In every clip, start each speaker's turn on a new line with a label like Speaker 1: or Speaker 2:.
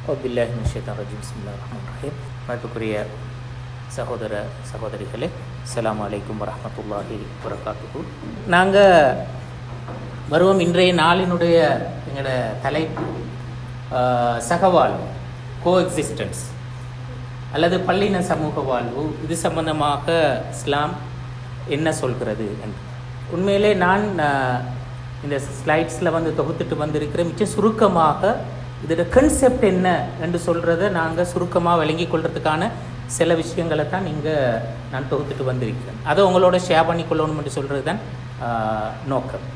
Speaker 1: அவுதுபில்லாஹி மினஷ் ஷைத்தானிர் ரஜீம். பிஸ்மில்லாஹிர் ரஹ்மானிர் ரஹீம். மதிப்புக்குரிய சகோதர சகோதரிகளே, அஸ்ஸலாமு அலைக்கும் வரஹ்மத்துல்லாஹி வபரகாத்துஹு. நாங்கள் வருவோம். இன்றைய நாளினுடைய எங்களோட தலைப்பு சகவாழ்வு, கோஎக்ஸிஸ்டன்ஸ் அல்லது பல்லின சமூக வாழ்வு. இது சம்பந்தமாக இஸ்லாம் என்ன சொல்கிறது என்று உண்மையிலே நான் இந்த ஸ்லைட்ஸில் தொகுத்துட்டு வந்திருக்கிறேன். மிச்சம் சுருக்கமாக இதோட கன்செப்ட் என்ன என்று சொல்கிறத நாங்கள் சுருக்கமாக விளங்கி கொள்றதுக்கான சில விஷயங்களை தான் நான் தொகுத்துட்டு வந்திருக்கிறேன். அதை உங்களோட ஷேர் பண்ணிக்கொள்ளணும் என்று சொல்கிறது தான் நோக்கம்.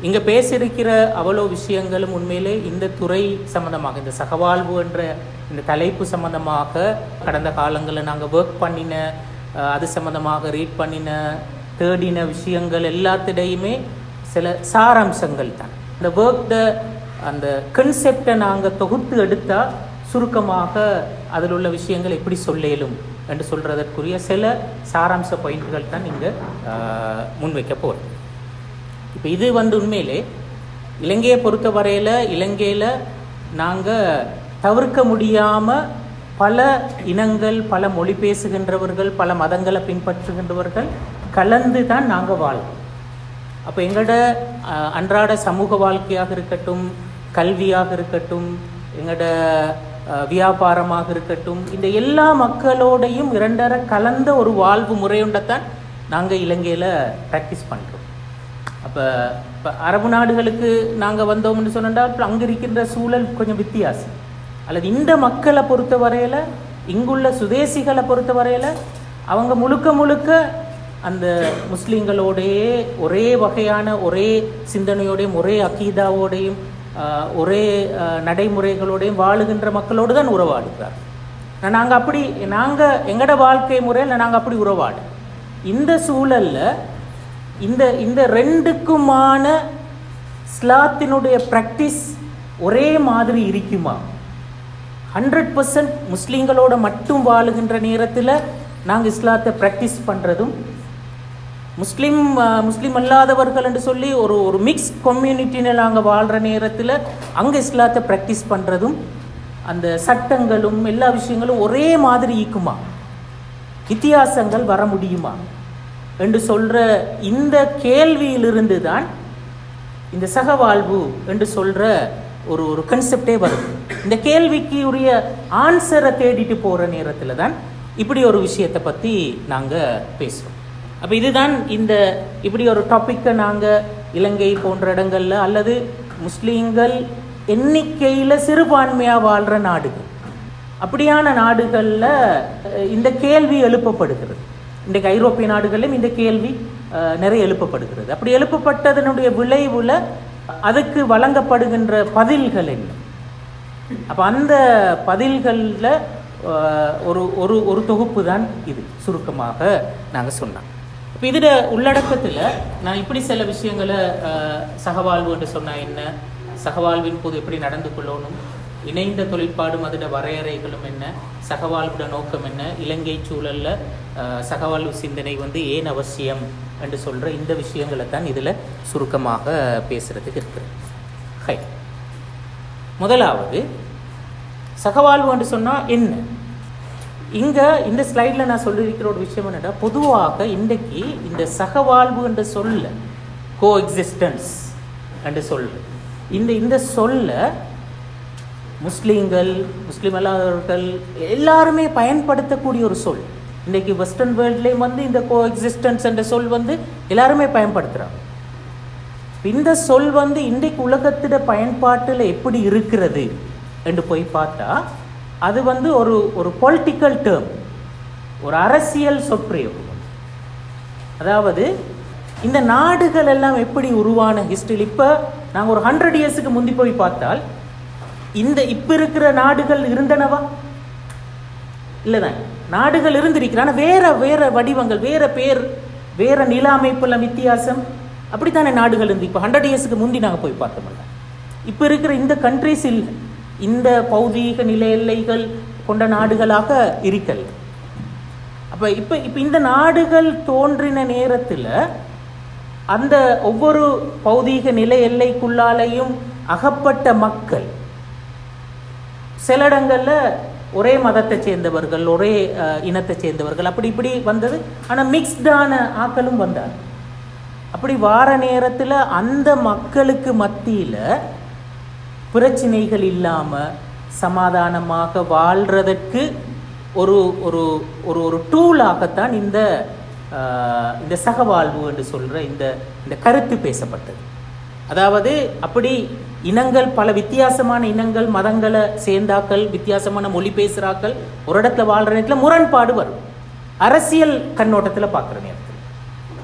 Speaker 1: இங்கே பேசியிருக்கிற அவ்வளோ விஷயங்களும் உண்மையிலே இந்த துறை சம்மந்தமாக, இந்த சகவாழ்வு என்ற இந்த தலைப்பு சம்மந்தமாக கடந்த காலங்களில் நாங்கள் ஒர்க் பண்ணின, அது சம்மந்தமாக ரீட் பண்ணின, தேடின விஷயங்கள் எல்லாத்திடையுமே சில சாராம்சங்கள் தான். இந்த ஒர்க்ட அந்த கன்செப்டை நாங்கள் தொகுத்து எடுத்தால் சுருக்கமாக அதில் உள்ள விஷயங்கள் எப்படி சொல்லேலும் என்று சொல்கிறதற்குரிய சில சாராம்ச பாயிண்ட்கள் தான் இங்கே முன்வைக்க போகிறோம். இப்போ இது உண்மையிலே இலங்கையை பொறுத்த வரையில், இலங்கையில் நாங்கள் தவிர்க்க முடியாமல் பல இனங்கள், பல மொழி பேசுகின்றவர்கள், பல மதங்களை பின்பற்றுகின்றவர்கள் கலந்து தான் நாங்கள் வாழ்வோம். அப்போ எங்களோட அன்றாட சமூக வாழ்க்கையாக இருக்கட்டும், கல்வியாக இருக்கட்டும், எங்களோட வியாபாரமாக இருக்கட்டும், இந்த எல்லா மக்களோடையும் இரண்டரை கலந்த ஒரு வாழ்வு முறையுண்டத்தான் நாங்கள் இலங்கையில் ப்ராக்டிஸ் பண்ணுறோம். அப்போ அரபு நாடுகளுக்கு நாங்கள் வந்தோம்னு சொன்னால் அங்கே இருக்கின்ற சூழல் கொஞ்சம் வித்தியாசம். அல்லது இந்த மக்களை பொறுத்த வரையில், இங்குள்ள சுதேசிகளை பொறுத்த வரையில் அவங்க முழுக்க அந்த முஸ்லீம்களோடையே ஒரே வகையான, ஒரே சிந்தனையோடையும், ஒரே அகீதாவோடையும், ஒரே நடைமுறைகளோடையும் வாழுகின்ற மக்களோடு தான் உறவாடுகிறார். நாங்கள் எங்களோட வாழ்க்கை முறையில் நாங்கள் அப்படி உறவாடு. இந்த சூழலில் இந்த ரெண்டுக்குமான இஸ்லாத்தினுடைய ப்ராக்டிஸ் ஒரே மாதிரி இருக்குமா? 100% முஸ்லீம்களோட மட்டும் வாழுகின்ற நேரத்தில் நாங்கள் இஸ்லாத்தை ப்ராக்டிஸ் பண்ணுறதும், முஸ்லீம் அல்லாதவர்கள் என்று சொல்லி ஒரு மிக்ஸ் கம்யூனிட்டியில் நாங்கள் வாழ்கிற நேரத்தில் அங்கே இஸ்லாத்தை ப்ராக்டிஸ் பண்ணுறதும், அந்த சட்டங்களும் எல்லா விஷயங்களும் ஒரே மாதிரி இருக்குமா? வித்தியாசங்கள் வர முடியுமா என்று சொல்கிற இந்த கேள்வியிலிருந்து தான் இந்த சகவாழ்வு என்று சொல்கிற ஒரு கன்செப்டே வருது. இந்த கேள்விக்கு உரிய ஆன்சரை தேடிட்டு போகிற நேரத்தில் தான் இப்படி ஒரு விஷயத்தை பற்றி நாங்கள் பேசுகிறோம். அப்போ இதுதான் இப்படி ஒரு டாப்பிக்கை நாங்கள் இலங்கை போன்ற இடங்களில் அல்லது முஸ்லீம்கள் எண்ணிக்கையில் சிறுபான்மையாக வாழ்கிற நாடுகள், அப்படியான நாடுகளில் இந்த கேள்வி எழுப்பப்படுகிறது. இன்றைக்கு ஐரோப்பிய நாடுகளிலும் இந்த கேள்வி நிறைய எழுப்பப்படுகிறது. அப்படி எழுப்பப்பட்டதனுடைய விளைவில் அதுக்கு வழங்கப்படுகின்ற பதில்கள் என்ன? அப்போ அந்த பதில்களில் ஒரு தொகுப்பு தான் இது சுருக்கமாக நாங்கள் சொன்னோம். இப்போ இதில் உள்ளடக்கத்தில் நான் இப்படி சில விஷயங்களை, சகவாழ்வு என்று சொன்னால் என்ன, சகவாழ்வின் போது எப்படி நடந்து கொள்ளணும், இணைந்த தொழிற்பாடும் அதோட வரையறைகளும் என்ன, சகவாழ்வோட நோக்கம் என்ன, இலங்கை சூழலில் சகவாழ்வு சிந்தனை ஏன் அவசியம் என்று சொல்கிற இந்த விஷயங்களை தான் இதில் சுருக்கமாக பேசுகிறதுக்கு இருக்குது. ஹை, முதலாவது சகவாழ்வு என்று சொன்னால் என்ன? இங்கே இந்த ஸ்லைடில் நான் சொல்லியிருக்கிற ஒரு விஷயம் என்னென்னா, பொதுவாக இன்றைக்கு இந்த சகவாழ்வு என்று சொல்ல, கோ எக்ஸிஸ்டன்ஸ் என்று சொல்ல, இந்த சொல்ல முஸ்லீம்கள், முஸ்லீம் அல்லாதவர்கள் எல்லாருமே பயன்படுத்தக்கூடிய ஒரு சொல். இன்றைக்கி வெஸ்டர்ன் வேர்ல்ட்லேயும் இந்த கோ எக்ஸிஸ்டன்ஸ் என்ற சொல் எல்லாருமே பயன்படுத்துகிறாங்க. இந்த சொல் இன்றைக்கு உலகத்திட பயன்பாட்டில் எப்படி இருக்கிறது என்று போய் பார்த்தா, அது ஒரு பொலிட்டிக்கல் டேர்ம், ஒரு அரசியல் சொற்பிரயோகம். அதாவது இந்த நாடுகள் எல்லாம் எப்படி உருவான ஹிஸ்டரி, இப்போ நாங்கள் ஒரு 100 இயர்ஸுக்கு முந்தி போய் பார்த்தால் இப்போ இருக்கிற நாடுகள் இருந்தனவா? இல்லைதான். நாடுகள் இருந்திருக்கிறான வேற வடிவங்கள், வேற பேர், வேற நில அமைப்புல வித்தியாசம், அப்படித்தானே நாடுகள் இருந்து. இப்போ 100 இயர்ஸுக்கு முந்தி நாங்கள் போய் பார்த்தோம்ல, இப்போ இருக்கிற இந்த கண்ட்ரிஸ் இல்லை, இந்த பௌதீக நில எல்லைகள் கொண்ட நாடுகளாக இருக்கல். அப்போ இப்போ இந்த நாடுகள் தோன்றின நேரத்தில் அந்த ஒவ்வொரு பௌதீக நில எல்லைக்குள்ளாலையும் அகப்பட்ட மக்கள் சில இடங்களில் ஒரே மதத்தை சேர்ந்தவர்கள், ஒரே இனத்தை சேர்ந்தவர்கள், அப்படி இப்படி வந்தது. ஆனால் மிக்ஸ்டான ஆக்களும் வந்தார். அப்படி வார நேரத்தில் அந்த மக்களுக்கு மத்தியில் பிரச்சனைகள் இல்லாமல் சமாதானமாக வாழ்கிறதற்கு ஒரு ஒரு ஒரு ஒரு டூலாகத்தான் இந்த இந்த சகவாழ்வு என்று சொல்கிற இந்த கருத்து பேசப்பட்டது. அதாவது அப்படி இனங்கள், பல வித்தியாசமான இனங்கள், மதங்களை சேர்ந்தாக்கள், வித்தியாசமான மொழி பேசுகிறாக்கள் ஒரு இடத்துல வாழ்கிற நேரத்தில் முரண்பாடு வரும். அரசியல் கண்ணோட்டத்தில் பார்க்குற நேரத்தில்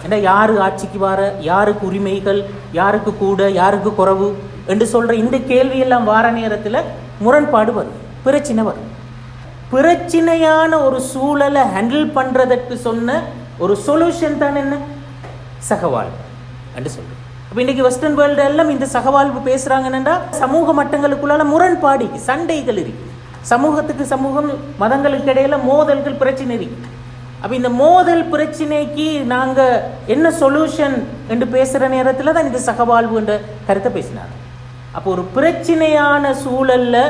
Speaker 1: ஏன்னா யார் ஆட்சிக்கு வர, யாருக்கு உரிமைகள், யாருக்கு கூட, யாருக்கு குறைவு என்று சொல்கிற இந்த கேள்வியெல்லாம் வார நேரத்தில் முரண்பாடு வரும், பிரச்சனை வரும். பிரச்சனையான ஒரு சூழலை ஹேண்டில் பண்ணுறதற்கு சொன்ன ஒரு சொல்யூஷன் தான் என்ன? சகவாழ்வு என்று சொல்கிறோம். அப்போ இன்றைக்கி வெஸ்டர்ன் வேர்ல்டு எல்லாம் இந்த சகவாழ்வு பேசுகிறாங்கன்னா சமூக மட்டங்களுக்குள்ளால முரண்பாடு, சண்டைகள் இருக்கு. சமூகத்துக்கு சமூகம், மதங்களுக்கு இடையில மோதல்கள், பிரச்சனை இருக்கு. அப்போ இந்த மோதல் பிரச்சனைக்கு நாங்கள் என்ன சொல்யூஷன் என்று பேசுகிற நேரத்தில் தான் இந்த சகவாழ்வு என்ற கருத்தை பேசினாங்க. அப்போ ஒரு பிரச்சனையான சூழலில்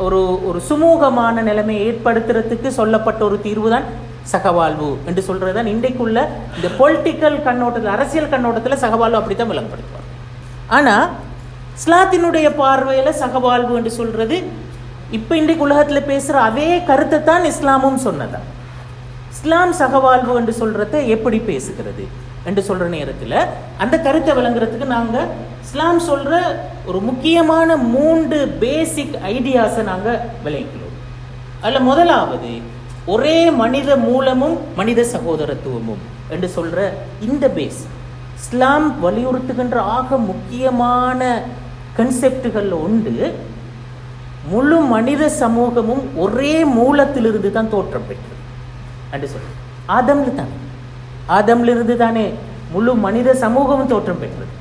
Speaker 1: ஒரு ஒரு சுமூகமான நிலைமையை ஏற்படுத்துறதுக்கு சொல்லப்பட்ட ஒரு தீர்வு தான் சகவாழ்வு என்று சொல்கிறது தான் இன்றைக்குள்ள இந்த பொலிட்டிக்கல் கண்ணோட்டத்தில், அரசியல் கண்ணோட்டத்தில் சகவாழ்வு அப்படி தான் விளங்கப்படுத்துவார். ஆனால் இஸ்லாத்தினுடைய பார்வையில் சகவாழ்வு என்று சொல்கிறது இப்போ இன்றைக்கு உலகத்தில் பேசுகிற அதே கருத்தை தான் இஸ்லாமும் சொன்னதான். இஸ்லாம் சகவாழ்வு என்று சொல்கிறத எப்படி பேசுகிறது என்று சொல்கிற நேரத்தில் அந்த கருத்தை விளங்குறதுக்கு நாங்கள் இஸ்லாம் சொல்கிற ஒரு முக்கியமான 3 பேசிக் ஐடியாஸை நாங்கள் விளங்கிக்கிறோம். அதில் முதலாவது ஒரே மனித மூலமும் மனித சகோதரத்துவமும் என்று சொல்கிற இந்த பேஸ் இஸ்லாம் வலியுறுத்துகின்ற ஆக முக்கியமான கன்செப்டுகளில் ஒன்று, முழு மனித சமூகமும் ஒரே மூலத்திலிருந்து தான் தோற்றம் பெற்றது என்று சொல்கிறோம். ஆதம்லிருந்து தானே முழு மனித சமூகமும் தோற்றம் பெற்றது.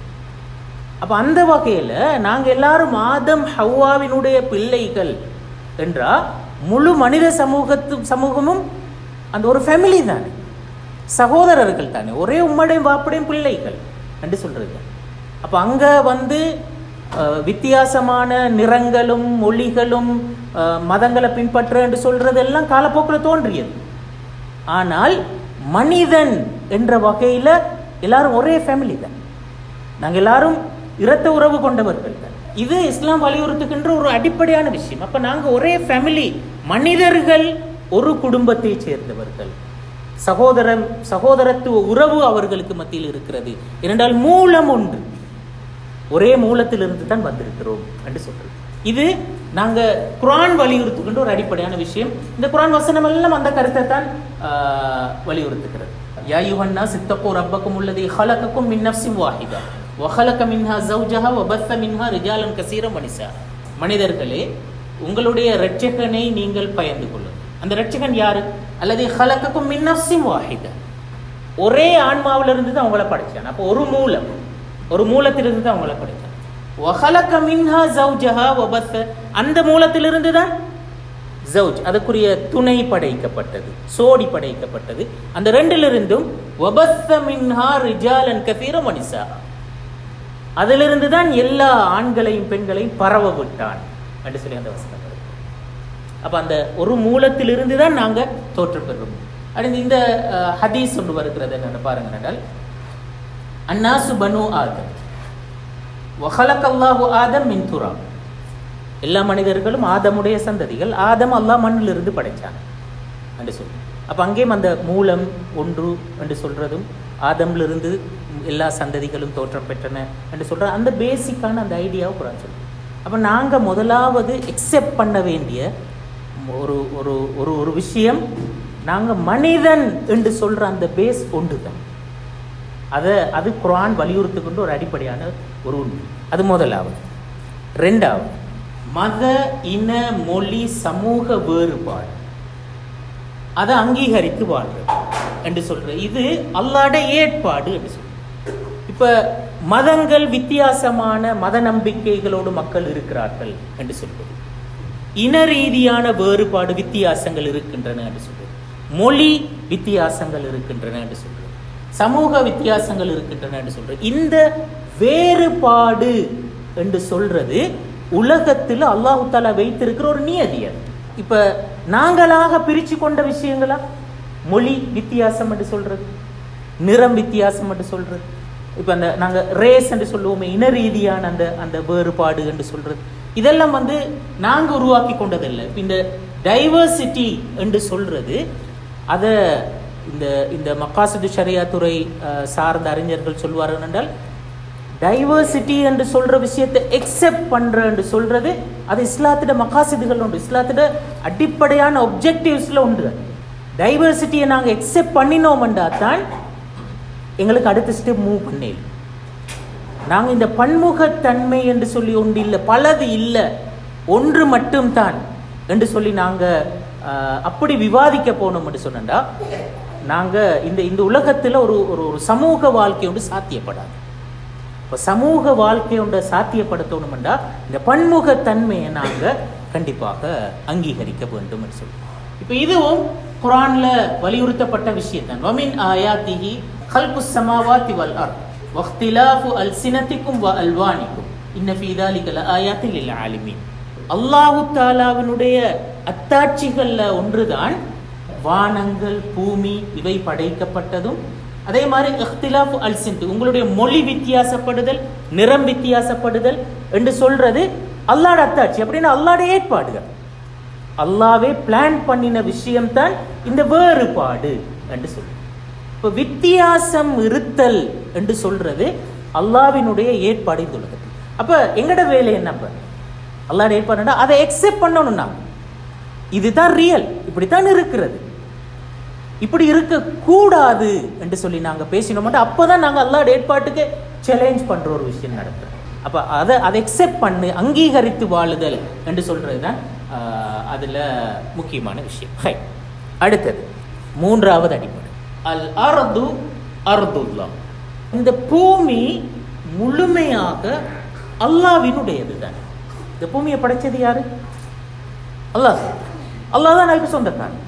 Speaker 1: அப்போ அந்த வகையில் நாங்கள் எல்லாரும் ஆதம் ஹவ்வாவினுடைய பிள்ளைகள் என்றால் முழு மனித சமூகமும் அந்த ஒரு ஃபேமிலி தானே, சகோதரர்கள் தானே, ஒரே உம்மடையும் வாப்படையும் பிள்ளைகள் என்று சொல்கிறது. அப்போ அங்கே வித்தியாசமான நிறங்களும் மொழிகளும் மதங்களை பின்பற்ற என்று சொல்கிறதெல்லாம் காலப்போக்கில் தோன்றியது. ஆனால் மனிதன் என்ற வகையில் எல்லாரும் ஒரே ஃபேமிலி தான், நாங்கள் எல்லாரும் இரத்த உறவு கொண்டவர்கள் தான். இது இஸ்லாம் வலியுறுத்துகின்ற ஒரு அடிப்படையான விஷயம். அப்போ நாங்கள் ஒரே ஃபேமிலி, மனிதர்கள் ஒரு குடும்பத்தை சேர்ந்தவர்கள், சகோதரத்துவ உறவு அவர்களுக்கு மத்தியில் இருக்கிறது. ஏனென்றால் மூலம் ஒன்று, ஒரே மூலத்திலிருந்து தான் வந்திருக்கிறோம் என்று சொல்றது. இது நாங்கள் குர்ஆன் வலியுறுத்துகின்ற ஒரு அடிப்படையான விஷயம். இந்த குர்ஆன் வசனம் எல்லாம் அந்த கருத்தை தான் வலியுறுத்துகிறது. யா அய்யுஹன் நாஸ் இத்தகூ ரப்பக்கும் அல்லதீ ஹலகக்கும் மின் நஃப்ஸின் வாஹிதா வஹலக மின்ஹா ஸௌஜஹா வபஸ்ஸ மின்ஹா ரிஜாலன் கஸீரன் வனிஸா. மனிதர்களே, உங்களுடைய இரட்சகனை நீங்கள் பயந்து கொள்ளுங்கள். அந்த இரட்சகன் யாரு? அல்லதீ ஹலகக்கும் மின் நஃப்ஸின் வாஹிதா, ஒரே ஆன்மாவிலிருந்து தான் அவங்கள படைச்சான். அப்போ ஒரு மூலத்திலிருந்து தான் அவங்கள படைச்சான். வஹலக மின்ஹா ஸௌஜஹா வபஸ்ஸ, அந்த மூலத்திலிருந்து தான் ஜௌஜ், அதுக்குரிய துணை படைக்கப்பட்டது, சோடி படைக்கப்பட்டது. அந்த ரெண்டிலிருந்தும் வபஸ்ஸ மின்ஹா ரிஜாலன் கஸீரன் வனிஸா, அதிலிருந்து தான் எல்லா ஆண்களையும் பெண்களையும் பரவ விட்டான் என்று சொல்லி அந்த வசனம். அப்போ அந்த ஒரு மூலத்திலிருந்து தான் நாங்கள் தோற்றம் பெறுவோம். அடுத்து இந்த ஹதீஸ் ஒன்று வருகிறது என்னென்னு பாருங்க. என்றால் அன்னாசு பனு ஆதம் வஹலகல்லாஹு ஆதம் மின் துராப், எல்லா மனிதர்களும் ஆதமுடைய சந்ததிகள். ஆதம் அல்லாஹ் மண்ணிலிருந்து படைச்சான் என்று சொல்லி. அப்போ அங்கேயும் அந்த மூலம் ஒன்று என்று சொல்கிறதும், ஆதம்லிருந்து எல்லா சந்ததிகளும் தோற்றம் பெற்றன என்று சொல்கிற அந்த பேசிக்கான அந்த ஐடியாவை குரான் சொல்லி. அப்போ நாங்கள் முதலாவது எக்ஸெப்ட் பண்ண வேண்டிய ஒரு ஒரு ஒரு ஒரு விஷயம், நாங்கள் மனிதன் என்று சொல்கிற அந்த பேஸ் ஒன்று தான். அது குர்ஆன் வலியுறுத்துக்கின்ற ஒரு அடிப்படையான ஒரு உண்மை. அது முதலாவது. ரெண்டாவது, மத இன மொழி சமூக வேறுபாடு அதை அங்கீகரித்து வாழ்றது என்று சொல்றது. இது அல்லாஹ்வுடைய ஏற்பாடு என்று சொல்றது. இப்ப மதங்கள், வித்தியாசமான மத நம்பிக்கைகளோடு மக்கள் இருக்கிறார்கள் என்று சொல்வது, இன ரீதியான வேறுபாடு வித்தியாசங்கள் இருக்கின்றன என்று சொல்றது, மொழி வித்தியாசங்கள் இருக்கின்றன என்று சொல்றது, சமூக வித்தியாசங்கள் இருக்கின்றன என்று சொல்றது. இந்த வேறுபாடு என்று சொல்றது உலகத்தில் அல்லாஹு தாலா வைத்திருக்கிற ஒரு நியதி அது. இப்ப நாங்களாக பிரிச்சு கொண்ட விஷயங்களா? மொழி வித்தியாசம் என்று சொல்றது, நிறம் வித்தியாசம் என்று சொல்றது, இப்ப அந்த நாங்க ரேஸ் என்று சொல்லுவோமே, இன ரீதியான அந்த அந்த வேறுபாடு என்று சொல்றது, இதெல்லாம் நாங்க உருவாக்கி கொண்டதில்லை. இந்த டைவர்சிட்டி என்று சொல்றது அதை இந்த இந்த மக்காசிது ஷரியா துறை சார்ந்த அறிஞர்கள் சொல்வார்கள் என்றால், டைவர்சிட்டி என்று சொல்ற விஷயத்தை எக்ஸெப்ட் பண்ற என்று சொல்றது அது இஸ்லாத்திட மக்காசிதுகள் உண்டு, இஸ்லாத்திட அடிப்படையான ஒப்ஜெக்டிவ்ஸ்ல உண்டு. டைவர்சிட்டியை நாங்க எக்ஸெப்ட் பண்ணினோம்டா தான் எங்களுக்கு அடுத்த ஸ்டெப் மூவ் பண்ணல. நாங்க இந்த பன்முகத்தன்மை என்று சொல்லி ஒன்று இல்லை, பலது இல்லை, ஒன்று மட்டும்தான் என்று சொல்லி நாங்க அப்படி விவாதிக்க போனோம் என்று சொன்னா நாங்க இந்த இந்த உலகத்துல ஒரு ஒரு சமூக வாழ்க்கை ஒன்று சாத்தியப்படாது. இப்போ சமூக வாழ்க்கை ஒன்றை சாத்தியப்படுத்தணும்டா இந்த பன்முகத்தன்மையை நாங்க கண்டிப்பாக அங்கீகரிக்க வேண்டும் என்று சொல்லி, இப்போ இதுவும் குர்ஆன்ல வலியுறுத்தப்பட்ட விஷயத்தான். வமின் ஆயாத்திஹி கல்குஸ் ஸமாவாத்தி வல் அர்த் வக்திலாஃபு அல்சினதிக்கும் வ அல்வானிக்கும் இன்ன ஃபீ ذلك லஆயாத்தின் லில் ஆலிமீன். அல்லாஹு தாலாவினுடைய அத்தாட்சிகள்ல ஒன்றுதான் வானங்கள் பூமி இவை படைக்கப்பட்டதும், அதே மாதிரி இஹ்திலாஃபு அல்சினத் உங்களுடைய மொழி வித்தியாசப்படுதல், நிறம் வித்தியாசப்படுதல் என்று சொல்றது அல்லாஹ்ட அத்தாட்சி. அப்படின்னா அல்லாஹ்ட ஏற்பாடுகள், அல்லாஹ்வே பிளான் பண்ணின விஷயம்தான் இந்த வேறுபாடு என்று சொல்றது. இப்போ வித்தியாசம் இருத்தல் என்று சொல்றது அல்லாஹ்வினுடைய ஏற்பாடு இந்த உலகத்தில். அப்ப எங்கட வேலை என்ன? அல்லாஹ்ட ஏற்பாடுனா அதை எக்ஸெப்ட் பண்ணணும்னா இதுதான் ரியல், இப்படித்தான் இருக்கிறது, இப்படி இருக்க கூடாது என்று சொல்லி நாங்க பேசினோம். அப்பதான் நாங்க அல்லாஹ்ட ஏற்பாட்டுக்கு சேலஞ்ச் பண்ற ஒரு விஷயம் நடக்குது. அப்ப அதை எக்ஸெப்ட் பண்ணு, அங்கீகரித்து வாழுதல் என்று சொல்றதுதான் அதுல முக்கியமான விஷயம். அடுத்தது மூன்றாவது அடிப்படை, அல் அர்து அர்துல்லாஹ். இந்த பூமி முழுமையாக அல்லாஹ்வினுடையது தான். இந்த பூமியை படைச்சது யாரு? அல்லாஹ். அல்லாஹ் தான் அதுக்கு சொந்தக்காரன்.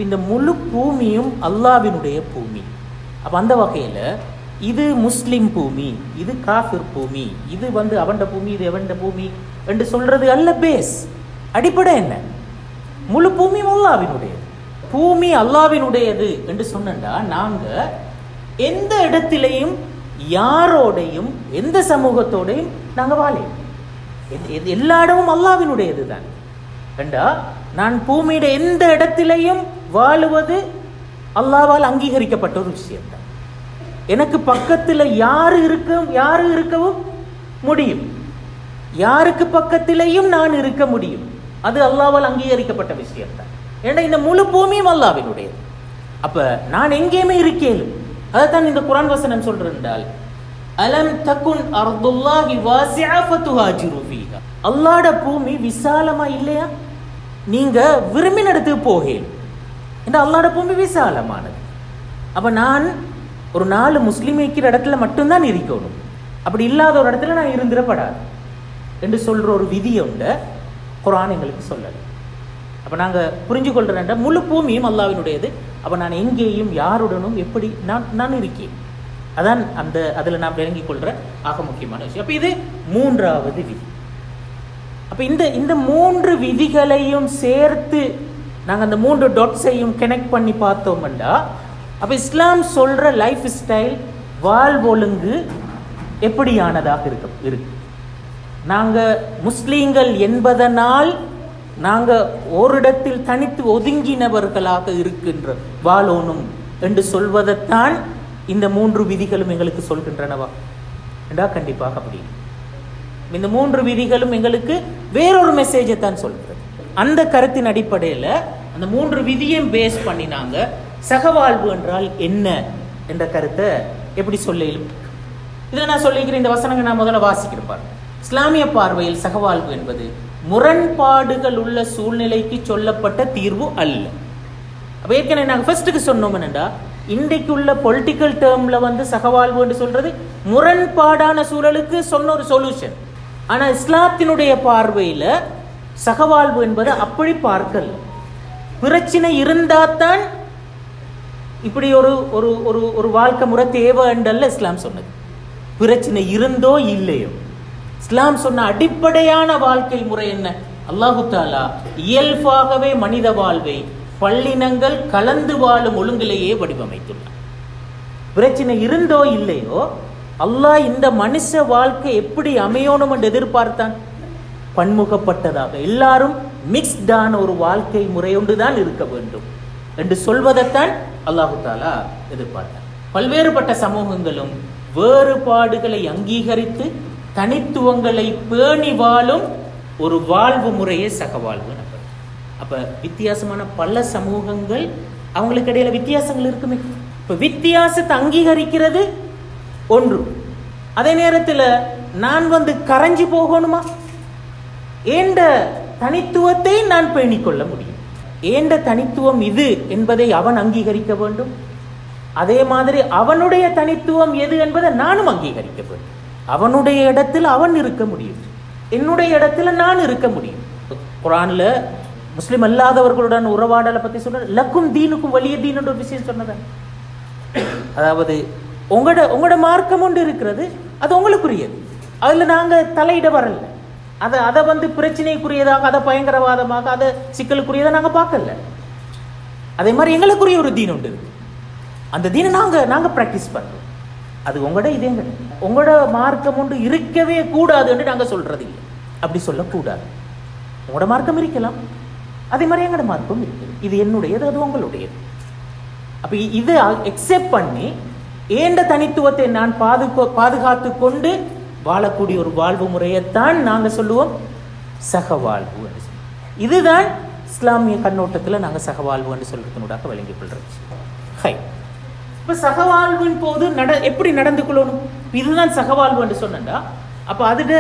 Speaker 1: இந்த முழு பூமியும் அல்லாஹ்வினுடைய பூமி. அப்ப அந்த வகையில இது முஸ்லிம் பூமி, இது காஃபிர் பூமி, இது அவண்ட பூமி, இது எவண்ட பூமி என்று சொல்றது அல்ல. பேஸ் அடிப்படை என்ன? முழு பூமியும் அல்லாஹ்வினுடையது. பூமி அல்லாஹ்வினுடையது என்று சொன்னா நாங்க எந்த இடத்திலையும் யாரோடையும் எந்த சமூகத்தோடையும் நாங்க வாழ, எல்லா இடமும் அல்லாஹ்வினுடையது தான். நான் பூமியிட எந்த இடத்திலையும் வாழுவது அல்லாஹ்வால் அங்கீகரிக்கப்பட்ட ஒரு விஷயம் தான். எனக்கு பக்கத்தில் யாரு இருக்கவும் முடியும், யாருக்கு பக்கத்திலையும் நான் இருக்க முடியும், அது அல்லாஹ்வால் அங்கீகரிக்கப்பட்ட விஷயம் தான். ஏன்னா இந்த முழு பூமியும் அல்லாஹ்வினுடையது. அப்ப நான் எங்கேயுமே இருக்கேன். அதைத்தான் இந்த குர்ஆன் வசனம் சொல்றால், அலம் தகுன் அர்துல்லாஹி வாசிஅ ஃபதுஹாஜிரு ஃபீஹா. அல்லாஹ்ட பூமி விசாலமா இல்லையா? நீங்க விரும்பின இடத்துக்கு போகேன். இந்த அல்லாஹ்ட பூமி விசாலமானது. அப்ப நான் ஒரு 4 முஸ்லீம் இருக்கிற இடத்துல மட்டும்தான் இருக்கணும், அப்படி இல்லாத ஒரு இடத்துல நான் இருந்திடப்படாது என்று சொல்ற ஒரு விதியை உண்டு குர்ஆன் எங்களுக்கு சொல்லல. அப்ப நாங்க புரிஞ்சு கொள்றேன், முழு பூமியும் அல்லாஹ்வினுடையது. அப்ப நான் எங்கேயும் யாருடனும் எப்படி நான் இருக்கேன். அதான் அதுல நான் விளங்கிக் கொள்ற ஆக முக்கியமான விஷயம். அப்ப இது மூன்றாவது விதி. அப்ப இந்த 3 விதிகளையும் சேர்த்து நாங்க அந்த 3 டாட்ஸையும் கனெக்ட் பண்ணி பார்த்தோம்னா, அப்ப இஸ்லாம் சொல்ற லைஃப் ஸ்டைல், வாழ்வொழுங்கு எப்படியானதாக இருக்கு. நாங்க முஸ்லீம்கள் என்பதனால் நாங்க ஓரிடத்தில் தனித்து ஒதுங்கினவர்களாக இருக்கின்ற வாழணும் என்று சொல்வதைத்தான் இந்த 3 விதிகளும் எங்களுக்கு சொல்கின்றனவா என்றா? கண்டிப்பாக அப்படி. இந்த 3 விதிகளும் எங்களுக்கு வேறொரு மெசேஜை தான் சொல்கிறது. அந்த கருத்தின் அடிப்படையில் அந்த 3 விதியையும் பேஸ் பண்ணி நாங்க சகவாழ்வு என்றால் என்ன என்ற கருத்தை எப்படி சொல்லும். இதில் நான் சொல்லிக்கிறேன், இந்த வசனங்கள் நான் முதல்ல வாசிக்கிறேன். இஸ்லாமிய பார்வையில் சகவாழ்வு என்பது முரண்பாடுகள் உள்ள சூழ்நிலைக்கு சொல்லப்பட்ட தீர்வு அல்ல. அப்ப ஏற்கனவே நாங்கள் ஃபர்ஸ்ட்டுக்கு சொன்னோம் என்னண்டா, இன்றைக்கு உள்ள பொலிட்டிக்கல் டேர்ம்ல சகவாழ்வு என்று சொல்றது முரண்பாடான சூழலுக்கு சொன்ன ஒரு சொல்யூஷன். ஆனா இஸ்லாத்தினுடைய பார்வையில சகவாழ்வு என்பது அப்படி பார்க்கல. பிரச்சனை இருந்தாத்தான் இப்படி ஒரு ஒரு ஒரு வாழ்க்கை முறை தேவை என்றல்ல இஸ்லாம் சொன்னது. பிரச்சனை இருந்தோ இல்லையோ இஸ்லாம் சொன்ன அடிப்படையான வாழ்க்கை முறை என்ன? அல்லாஹு தாலா இயல்பாகவே மனித வாழ்வை பல்லினங்கள் கலந்து வாழும் ஒழுங்கிலேயே வடிவமைத்துள்ளார். பிரச்சனை இருந்தோ இல்லையோ, அல்லாஹ் இந்த மனுஷ வாழ்க்கை எப்படி அமையணும் என்று எதிர்பார்த்தான்? பன்முகப்பட்டதாக, எல்லாரும் மிக்ஸ்டான ஒரு வாழ்க்கை முறை ஒன்றுதான் இருக்க வேண்டும் என்று சொல்வதைத்தான் அல்லாஹு தாலா எதிர்பார்த்தான். பல்வேறுபட்ட சமூகங்களும் வேறுபாடுகளை அங்கீகரித்து தனித்துவங்களை பேணி வாழும் ஒரு வாழ்வு முறையே சகவாழ்வு. அப்ப வித்தியாசமான பல சமூகங்கள், அவங்களுக்கு இடையில வித்தியாசங்கள் இருக்குமே. இப்ப வித்தியாசத்தை அங்கீகரிக்கிறது ஒன்று, அதே நேரத்தில் நான் கரைஞ்சி போகணுமா? ஏண்ட தனித்துவத்தை நான் பேணிக்கொள்ள முடியும். ஏண்ட தனித்துவம் இது என்பதை அவன் அங்கீகரிக்க வேண்டும். அதே மாதிரி அவனுடைய தனித்துவம் எது என்பதை நானும் அங்கீகரிக்க வேண்டும். அவனுடைய இடத்துல அவன் இருக்க முடியும், என்னுடைய இடத்துல நான் இருக்க முடியும். குர்ஆன்ல முஸ்லிம் அல்லாதவர்களுடன் உறவாடலை பத்தி சொல்ற, லக்கும் தீனுக்கும் வலிய தீன் என்ற ஒரு விஷயம் சொன்னதான். அதாவது உங்களோட மார்க்கம் ஒன்று இருக்கிறது, அது உங்களுக்குரியது, அதுல நாங்க தலையிட வரல. அதை பிரச்சனைக்குரியதாக, அதை பயங்கரவாதமாக, அதை சிக்கலுக்குரியதை நாங்க பார்க்கல. அதே மாதிரி எங்களுக்குரிய ஒரு தீன் உண்டு இருக்கு, அந்த தீனை நாங்க பிராக்டிஸ் பண்றோம். அது உங்களோட இதேங்க, உங்களோட மார்க்கம் ஒன்று இருக்கவே கூடாது என்று நாங்க சொல்றது இல்லை. அப்படி சொல்லக்கூடாது. உங்களோட மார்க்கம் இருக்கலாம், அதே மாதிரி எங்களோட மார்க்கம் இருக்குது. இது என்னுடையது, அது உங்களுடையது. அப்ப இதை எக்ஸெப்ட் பண்ணி ஏண்ட தனித்துவத்தை நான் பாதுகாத்து கொண்டு வாழக்கூடிய ஒரு வாழ்வு முறையைத்தான் நாங்க சொல்லுவோம் சகவாழ்வு. இதுதான் இஸ்லாமிய கண்ணோட்டத்தில் நாங்க சகவாழ்வு என்று சொல்றதுனூடாக விளங்கிக் கொள்றோம். இப்ப சகவாழ்வின் போது எப்படி நடந்து கொள்ளணும்? இதுதான் சகவாழ்வு என்று சொன்னா, அப்ப அதுல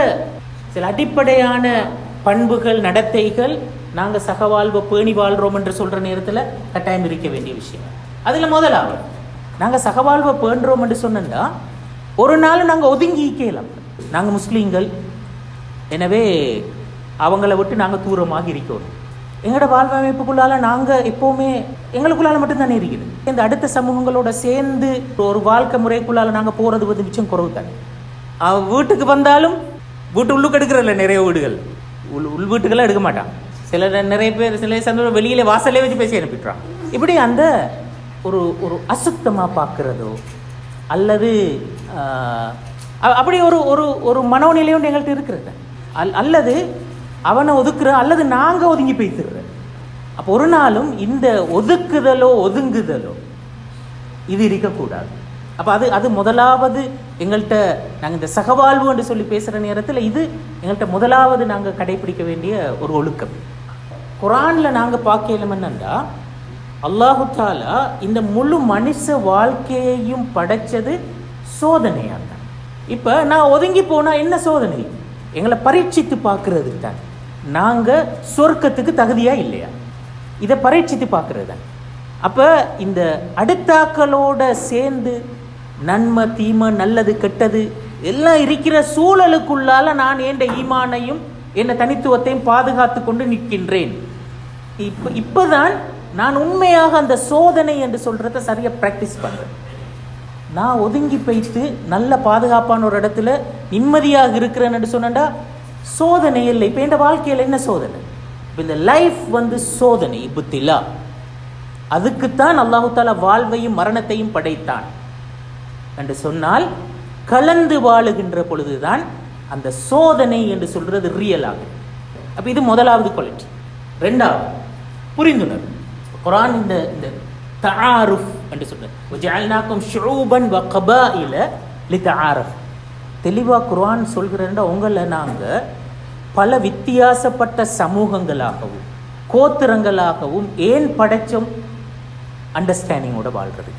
Speaker 1: சில அடிப்படையான பண்புகள், நடத்தைகள் நாங்க சகவாழ்வை பேணி வாழ்றோம் என்று சொல்ற நேரத்துல கட்டாயம் இருக்க வேண்டிய விஷயம். அதுல முதலாவது, நாங்க சகவாழ்வை பேணுறோம் என்று சொன்னா, ஒரு நாள் நாங்க ஒதுங்கி கேலாம். நாங்க முஸ்லீம்கள், எனவே அவங்கள விட்டு நாங்க தூரமாக இருக்கணும். எங்களோட வாழ்வமைப்புக்குள்ளால நாங்க எப்பவுமே எங்களுக்குள்ளால மட்டும்தானே இருக்குது. இந்த அடுத்த சமூகங்களோட சேர்ந்து ஒரு வாழ்க்கை முறைக்குள்ளால நாங்க போறது மிச்சம் குறவு தானே. வீட்டுக்கு வந்தாலும் வீட்டு உள்ளுக்கு எடுக்கிறதில்ல, நிறைய வீடுகள் உள் வீட்டுக்கெல்லாம் எடுக்க மாட்டான். நிறைய பேர் சில சந்தர்ப்பம் வெளியில வாசலே வச்சு பேசி அனுப்பிடுறான். இப்படி அந்த ஒரு ஒரு அசுத்தமா பார்க்கிறதோ அல்லது அப்படி ஒரு ஒரு ஒரு மனோநிலை ஒன்று எங்கள்கிட்ட இருக்கிறது. அல்லது அவனை ஒதுக்குற, அல்லது நாங்க ஒதுங்கி போய்த்துடுற. அப்போ ஒரு நாளும் இந்த ஒதுக்குதலோ ஒதுங்குதலோ இது இருக்கக்கூடாது. அப்போ அது முதலாவது எங்கள்கிட்ட நாங்கள் இந்த சகவாழ்வு என்று சொல்லி பேசுகிற நேரத்தில் இது எங்கள்கிட்ட முதலாவது நாங்கள் கடைபிடிக்க வேண்டிய ஒரு ஒழுக்கம். குர்ஆனில் நாங்கள் பார்க்கலாம் என்னன்னா, அல்லாஹு தாலா இந்த முழு மனுஷ வாழ்க்கையையும் படைச்சது சோதனையாக தான். இப்போ நான் ஒதுங்கி போனால் என்ன சோதனை? எங்களை பரீட்சித்து பார்க்கறது தான். நாங்கள் சொர்க்கத்துக்கு தகுதியா இல்லையா, இதை பரீட்சித்து பார்க்கறது தான். அப்போ இந்த அடுத்தாக்களோட சேர்ந்து நன்மை தீமை நல்லது கெட்டது எல்லாம் இருக்கிற சூழலுக்குள்ளால நான் என் ஈமானையும் என் தனித்துவத்தையும் பாதுகாத்து கொண்டு நிற்கின்றேன். இப்போதான் நான் உண்மையாக அந்த சோதனை என்று சொல்றத சரியா பிராக்டிஸ் பண்றேன். நான் ஒதுங்கி போய்த்து நல்ல பாதுகாப்பான ஒரு இடத்துல நிம்மதியாக இருக்கிறேன்னு சொன்னா சோதனை இல்லை. இப்போ என் வாழ்க்கையில் என்ன சோதனை? இப்போ இந்த லைஃப் சோதனை புத்திலா, அதுக்குத்தான் அல்லாஹு தாலா வாழ்வையும் மரணத்தையும் படைத்தான் என்று சொன்னால், கலந்து வாழுகின்ற பொழுதுதான் அந்த சோதனை என்று சொல்றது ரியல் ஆகும். அப்ப இது முதலாவது குவாலிட்டி. ரெண்டாவது புரிந்துணர்வு. குர்ஆன் இந்த தஆருஃப் என்று சொல்றது, வஜஅல்னாக்கும் ஷுஊபன் வ கபாயில லிதஆரஃப். தெளிவா குர்ஆன் சொல்கிறேன்டா, உங்களை நாங்க பல வித்தியாசப்பட்ட சமூகங்களாகவும் கோத்திரங்களாகவும் ஏன் படைச்சோம்? அண்டர்ஸ்டாண்டிங்கோட வாழ்றது.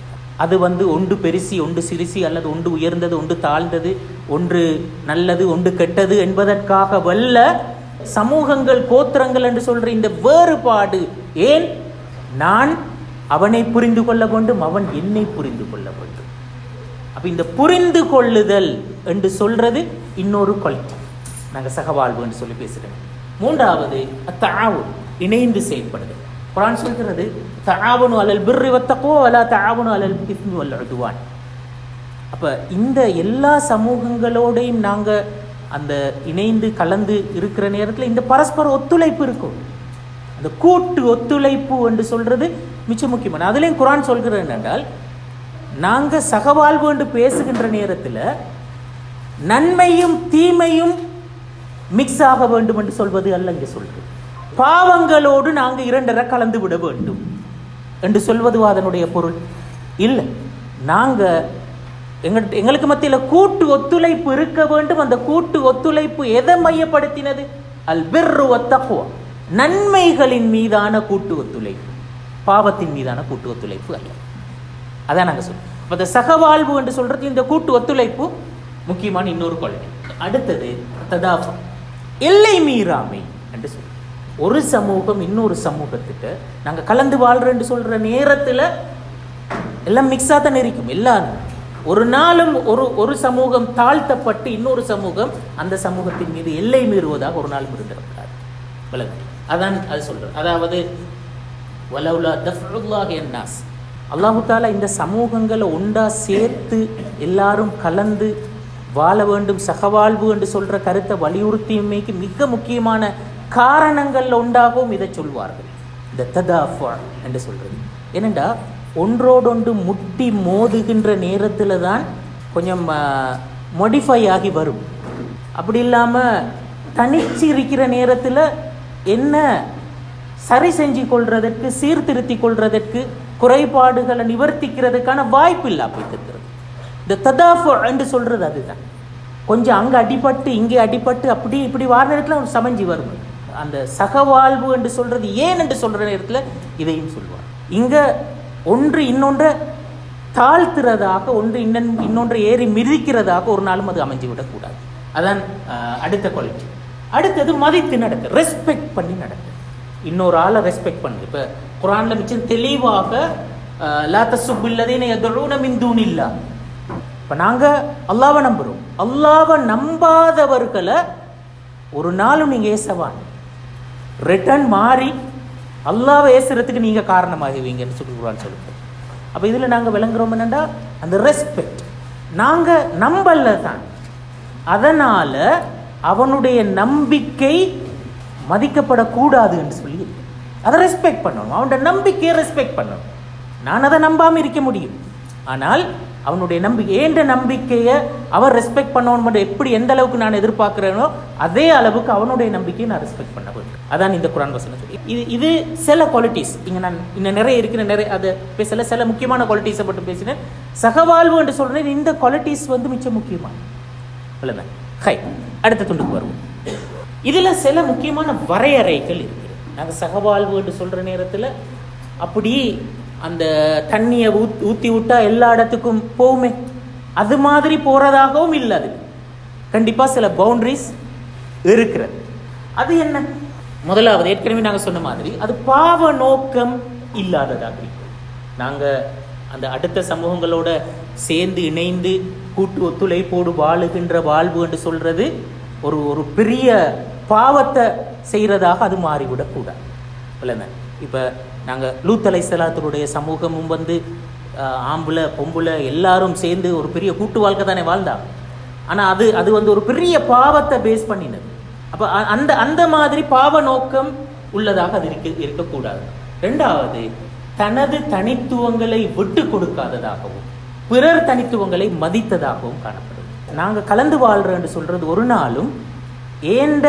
Speaker 1: அது ஒன்று பெருசி ஒன்று சிறுசி, அல்லது ஒன்று உயர்ந்தது ஒன்று தாழ்ந்தது, ஒன்று நல்லது ஒன்று கெட்டது என்பதற்காக வல்ல. சமூகங்கள் கோத்திரங்கள் என்று சொல்ற இந்த வேறுபாடு ஏன்? நான் அவனை புரிந்து கொள்ள வேண்டும், அவன் என்னை புரிந்து கொள்ள வேண்டும். அப்ப இந்த புரிந்து கொள்ளுதல் என்று சொல்றது இன்னொரு குவாலிட்டி. நாங்க சகவாழ்வு என்று சொல்லி பேசுறோம். மூன்றாவது தஆவுன், இணைந்து செயல்படுதல். குர்ஆன் சொல்கிறது, தஆவுனு அலல் பிர்ரி வத்தக்வா வலா தஆவுனு அலல் இஸ்மி வல் உத்வான். அப்ப இந்த எல்லா சமூகங்களோடையும் நாங்க அந்த இணைந்து கலந்து இருக்கிற நேரத்தில் இந்த பரஸ்பர ஒத்துழைப்பு இருக்கும். அந்த கூட்டு ஒத்துழைப்பு என்று சொல்றது மிச்ச முக்கியமான. அதுலேயும் குர்ஆன் சொல்கிறது என்னென்றால், நாங்கள் சகவாழ்வு என்று பேசுகின்ற நேரத்தில் நன்மையும் தீமையும் மிக்ஸ் ஆக வேண்டும் என்று சொல்வது அல்ல. இங்கே சொல்றது பாவங்களோடு நாங்கள் இரண்டரை கலந்து விட வேண்டும் என்று சொல்வது அதனுடைய பொருள் இல்லை. நாங்கள் எங்களுக்கு மத்தியில் கூட்டு ஒத்துழைப்பு இருக்க வேண்டும். அந்த கூட்டு ஒத்துழைப்பு எதை மையப்படுத்தினது? அல் பிர்ரு வத்தக்வா, நன்மைகளின் மீதான கூட்டு ஒத்துழைப்பு, பாவத்தின் மீதான கூட்டு ஒத்துழைப்பு அல்ல. அதான் நாங்கள் சொல்றோம். அந்த சகவாழ்வு என்று சொல்றது இந்த கூட்டு ஒத்துழைப்பு முக்கியமான இன்னொரு குவாலிட்டி. அடுத்தது ததாஃபு, எல்லை மீறாமை என்று சொல்றோம். ஒரு சமூகம் இன்னொரு சமூகத்துக்கு நாங்கள் கலந்து வாழ்றேன்னு சொல்ற நேரத்தில் எல்லாம் மிக்ஸாக தான் இருக்கும். எல்லாரும் ஒரு நாளும் ஒரு சமூகம் தாழ்த்தப்பட்டு இன்னொரு சமூகம் அந்த சமூகத்தின் மீது எல்லை மீறுவதாக ஒரு நாள் இருந்திருக்கிறார். அதான் அது சொல்றது. அதாவது வலவுலா தஃப்உல்லாஹி அன்னாஸ், அல்லாஹு தாலா இந்த சமூகங்களை ஒன்றா சேர்த்து எல்லாரும் கலந்து வாழ வேண்டும், சகவாழ்வு என்று சொல்ற கருத்தை வலியுறுத்தியமைக்கு மிக முக்கியமான காரணங்கள் உண்டாகவும் இதை சொல்வார்கள். இந்த ததாஃபு என்று சொல்றது என்னென்றா, ஒன்றோடொன்று முட்டி மோதுகின்ற நேரத்தில் தான் கொஞ்சம் மோடிஃபை ஆகி வரும். அப்படி இல்லாமல் தனிச்சு இருக்கிற நேரத்தில் என்ன சரி செஞ்சு கொள்றதற்கு, சீர்திருத்தி கொள்றதற்கு, குறைபாடுகளை நிவர்த்திக்கிறதுக்கான வாய்ப்பு இல்லை போய்த்திருக்கிறது. இந்த ததாஃபு என்று சொல்றது அதுதான். கொஞ்சம் அங்கே அடிபட்டு இங்கே அடிபட்டு அப்படி இப்படி வார நேரத்தில் அவன் சமைஞ்சி வரும். அந்த சகவாழ்வு என்று சொல்றது ஏன் என்று சொல்ற நேரத்தில் இதையும் சொல்வார். இங்கே ஒன்று இன்னொன்றை தாழ்த்துறதாக, ஒன்று இன்னொன்றை ஏறி மிதிக்கிறதாக ஒரு நாளும் அது அமைஞ்சு விடக்கூடாது. அதான் அடுத்த குவாலிட்டி. அடுத்தது மதித்து நடக்க, ரெஸ்பெக்ட் பண்ணி நடக்க, இன்னொரு ஆளை ரெஸ்பெக்ட் பண்ணுது. இப்போ குர்ஆன்ல மிச்சம் தெளிவாக லா தஸுப்புல்லதீன யதுஊன மின் தூனில்லாஹ். இப்போ நாங்கள் அல்லாஹ்வை நம்புகிறோம். அல்லாஹ்வை நம்பாதவர்களை ஒரு நாளும் நீங்கள் ஏசவான் ரிட்டர்ன் மாறி அல்லாஹ்வை ஏசுறதுக்கு நீங்கள் காரணமாகுவீங்கன்னு சொல்லி குர்ஆன் சொல்லுங்க. அப்போ இதில் நாங்கள் விளங்குறோம் என்னென்னா, அந்த ரெஸ்பெக்ட் நாங்கள் நம்பல தான், அதனால் அவனுடைய நம்பிக்கை மதிக்கப்படக்கூடாது என்று சொல்லி அதை ரெஸ்பெக்ட் பண்ணணும். அவனோட நம்பிக்கையை ரெஸ்பெக்ட் பண்ணணும். நான் அதை நம்பாமல் இருக்க முடியும், ஆனால் அவனுடைய நம்பிக்கை, ஏண்ட நம்பிக்கையை அவன் ரெஸ்பெக்ட் பண்ணணும். எப்படி எந்த அளவுக்கு நான் எதிர்பார்க்கிறேனோ அதே அளவுக்கு அவனுடைய நம்பிக்கையை நான் ரெஸ்பெக்ட் பண்ண வேண்டும். அதான் இந்த குர்ஆன் வசனம். இது சில குவாலிட்டிஸ் இங்கே நான் இன்னும் நிறைய இருக்கிற நிறைய அதை பேசல, சில முக்கியமான குவாலிட்டிஸை மட்டும் பேசினேன். சகவாழ்வு என்று சொல்றேன். இந்த குவாலிட்டிஸ் மிச்சம் முக்கியமான இல்லைண்ணா. ஹை, அடுத்த துண்டுக்கு வருவோம். இதில் சில முக்கியமான வரையறைகள் இருக்குது. நாங்கள் சகவாழ்வு என்று சொல்கிற நேரத்தில் அப்படி அந்த தண்ணியை ஊற்றி விட்டா எல்லா இடத்துக்கும் போகுமே, அது மாதிரி போகிறதாகவும் இல்லை. அது கண்டிப்பாக சில பவுண்டரிஸ் இருக்கிறது. அது என்ன? முதலாவது, ஏற்கனவே நாங்கள் சொன்ன மாதிரி அது பாவ நோக்கம் இல்லாததாக இருக்கும். நாங்கள் அந்த அடுத்த சமூகங்களோட சேர்ந்து இணைந்து கூட்டு ஒத்துழைப்போடு வாழுகின்ற வாழ்வு என்று சொல்கிறது ஒரு பெரிய பாவத்தை செய்கிறதாக அது மாறிவிடக்கூடாது இல்லைண்ணா. இப்போ நாங்கள் லூத் அலைஹிஸ்ஸலாத்துடைய சமூகமும் ஆம்புல பொம்புல எல்லாரும் சேர்ந்து ஒரு பெரிய கூட்டு வாழ்க்கை தானே வாழ்ந்தாங்க. ஆனால் அது ஒரு பெரிய பாவத்தை பேஸ் பண்ணினது. அப்போ அந்த மாதிரி பாவ நோக்கம் உள்ளதாக அது இருக்கக்கூடாது. ரெண்டாவது, தனது தனித்துவங்களை விட்டு கொடுக்காததாகவும் பிறர் தனித்துவங்களை மதித்ததாகவும் காணப்படும். நாங்கள் கலந்து வாழ்றோன்னு சொல்றது ஒரு நாளும் ஏண்ட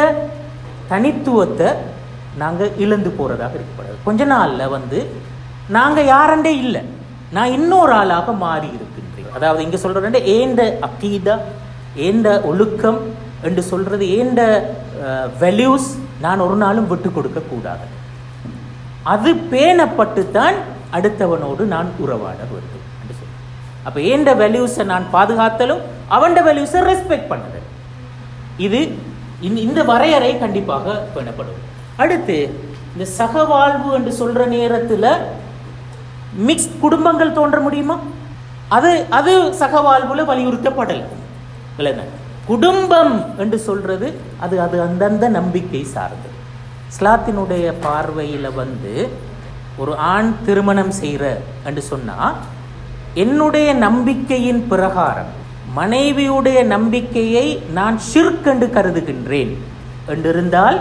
Speaker 1: தனித்துவத்தை நாங்கள் இழந்து போறதாக இருக்கக்கூடாது. கொஞ்ச நாளில் நாங்கள் யாரண்டே இல்லை, நான் இன்னொரு ஆளாக மாறி இருக்கின்றேன். அதாவது இங்கே சொல்றேன், ஏண்ட அக்கீதா, ஏண்ட ஒழுக்கம் என்று சொல்றது, ஏண்ட வேல்யூஸ் நான் ஒரு நாளும் விட்டு கொடுக்க கூடாது. அது பேணப்பட்டுத்தான் அடுத்தவனோடு நான் உறவாட வேண்டும் என்று சொல்றேன். அப்போ ஏண்ட வேல்யூஸை நான் பாதுகாத்தலும் அவன் வேல்யூஸை ரெஸ்பெக்ட் பண்ணுதல், இது இந்த வரையறை கண்டிப்பாக பேணப்படும். அடுத்து, இந்த சகவாழ்வு என்று சொல்ற நேரத்தில் மிக்ஸ் குடும்பங்கள் தோன்ற முடியுமா? அது சகவாழ்வுல வலியுறுத்தப்படல் இல்லைன்னா. குடும்பம் என்று சொல்றது அது அந்தந்த நம்பிக்கை சார்ந்தது. இஸ்லாத்தினுடைய பார்வையில் ஒரு ஆண் திருமணம் செய்கிற என்று சொன்னால், என்னுடைய நம்பிக்கையின் பிரகாரம் மனைவியுடைய நம்பிக்கையை நான் ஷிர்க் என்று கருதுகின்றேன் என்றிருந்தால்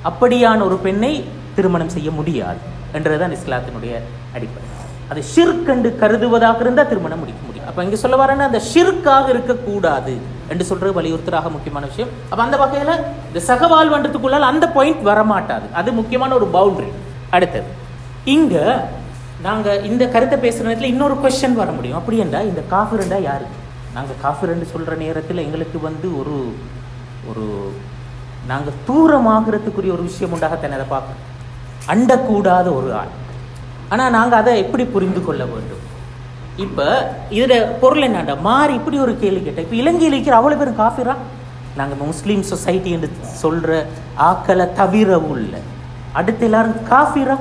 Speaker 1: அப்படியான ஒரு பெண்ணை திருமணம் செய்ய முடியாது என்றதுதான் இஸ்லாத்தினுடைய அடிப்படை. அது ஷிர்க் என்று கருதுவதாக இருந்தால் திருமணம் முடிக்க முடியும். அப்போ இங்கே சொல்ல வரேன்னா அந்த ஷிர்க்காக இருக்கக்கூடாது என்று சொல்றது வலியுறுத்துறாக முக்கியமான விஷயம். அப்போ அந்த வகையில் இந்த சகவாழ்வன்றதுக்குள்ளால் அந்த பாயிண்ட் வரமாட்டாது. அது முக்கியமான ஒரு பவுண்டரி. அடுத்தது இங்கே நாங்கள் இந்த கருத்தை பேசுகிற நேரத்தில் இன்னொரு கொஸ்டின் வர முடியும். அப்படி என்றால் இந்த காஃபிரண்டா யாரு? நாங்கள் காஃபிரண்டு சொல்கிற நேரத்தில் எங்களுக்கு ஒரு ஒரு நாங்கள் தூரமாகிறதுக்குரிய ஒரு விஷயம் உண்டாகத்தான் அதை பார்க்கணும். அண்டக்கூடாத ஒரு ஆள். ஆனால் நாங்கள் அதை எப்படி புரிந்து கொள்ள வேண்டும்? இப்போ இதில் பொருள் என்னண்டா மாறி இப்படி ஒரு கேள்வி கேட்டேன். இப்போ இலங்கையில் இருக்கிற அவ்வளோ பேரும் காஃபிரா? நாங்கள் முஸ்லீம் சொசைட்டி என்று சொல்கிற ஆக்களை தவிரவும் இல்லை. அடுத்து எல்லாரும் காஃபிரா?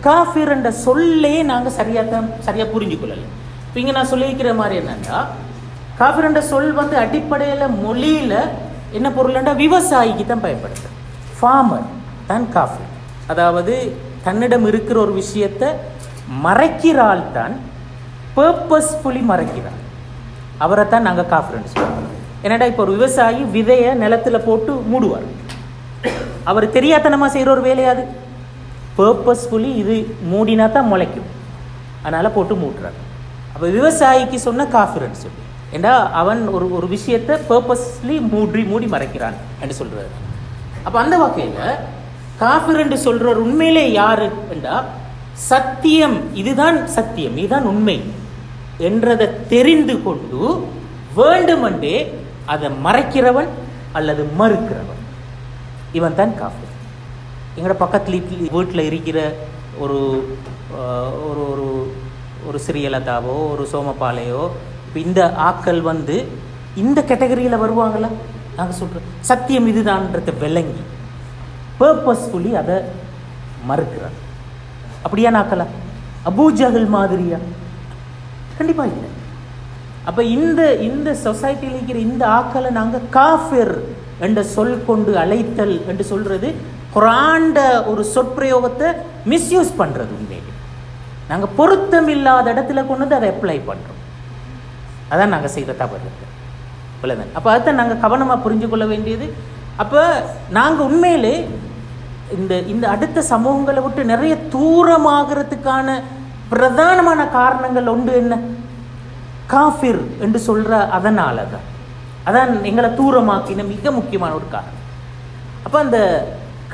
Speaker 1: காஃபிர் என்ற சொல்லே நாங்கள் சரியாக புரிஞ்சு கொள்ளலை. இப்போ இங்கே நான் சொல்லியிருக்கிற மாதிரி என்னன்னா, காஃபிர் என்ற சொல் அடிப்படையில் மொழியில் என்ன பொருள்னா விவசாயிக்கு தான் பயன்படுது. ஃபார்மர் தான் காஃபிர். அதாவது தன்னிடம் இருக்கிற ஒரு விஷயத்தை மறைக்கிறாள் தான், பர்பஸ்ஃபுல்லி மறைக்கிறாள். அவரை தான் நாங்கள் காஃபிர்னு சொல்லுவோம். என்னடா இப்போ ஒரு விவசாயி விதையை நிலத்தில் போட்டு மூடுவார். அவர் தெரியாதனமாக செய்கிற ஒரு வேலையாது. பர்பஸ்ஃபுல்லி இது மூடினா தான் முளைக்கும், அதனால் போட்டு மூட்டுறார். அப்போ விவசாயிக்கு சொன்ன காஃபிர்னு சொல்லி ஏண்டா அவன் ஒரு விஷயத்தை பர்பஸ்லி மூடி மறைக்கிறான் என்று சொல்கிறார். அப்போ அந்த வகையில் காஃபிர் என்று சொல்கிறவர் உண்மையிலே யாரு என்றா, சத்தியம் இதுதான் சத்தியம் இதுதான் உண்மை என்றதை தெரிந்து கொண்டு வேண்டுமென்றே அதை மறைக்கிறவன் அல்லது மறுக்கிறவன், இவன் தான் காஃபிர். எங்களோட பக்கத்தில் வீட்டில் இருக்கிற ஒரு ஒரு ஒரு சிறியலதாவோ ஒரு சோமப்பாலையோ இப்போ இந்த ஆக்கள் இந்த கேட்டகரியில் வருவாங்களா? நாங்கள் சொல்கிறோம் சத்தியம் இதுதான்றதை விளங்கி பர்பஸ்ஃபுல்லி அதை மறுக்கிறார். அப்படியா நாக்கலா? அபூஜஹல் மாதிரியா? கண்டிப்பாக இல்லை. அப்போ இந்த சொசைட்டியில் இருக்கிற இந்த ஆக்களை நாங்கள் காஃபிர் என்ற சொல் கொண்டு அழைத்தல் என்று சொல்கிறது குர்ஆன்ட ஒரு சொற்பிரயோகத்தை மிஸ்யூஸ் பண்ணுறது. உண்மையிலே நாங்கள் பொருத்தம் இல்லாத இடத்துல கொண்டு அதை அப்ளை பண்ணுறோம். அதான் நாங்கள் செய்கிற தவறு. அப்போ அதுதான் நாங்கள் கவனமாக புரிஞ்சு கொள்ள வேண்டியது. அப்போ நாங்கள் உண்மையிலே இந்த அடுத்த சமூகங்களை விட்டு நிறைய தூரமாகிறதுக்கான பிரதானமான காரணங்கள் ஒன்று என்ன? காஃபிர் என்று சொல்கிற அதனால தான். அதான் எங்களை தூரமாக்கின மிக முக்கியமான ஒரு காரணம். அப்போ அந்த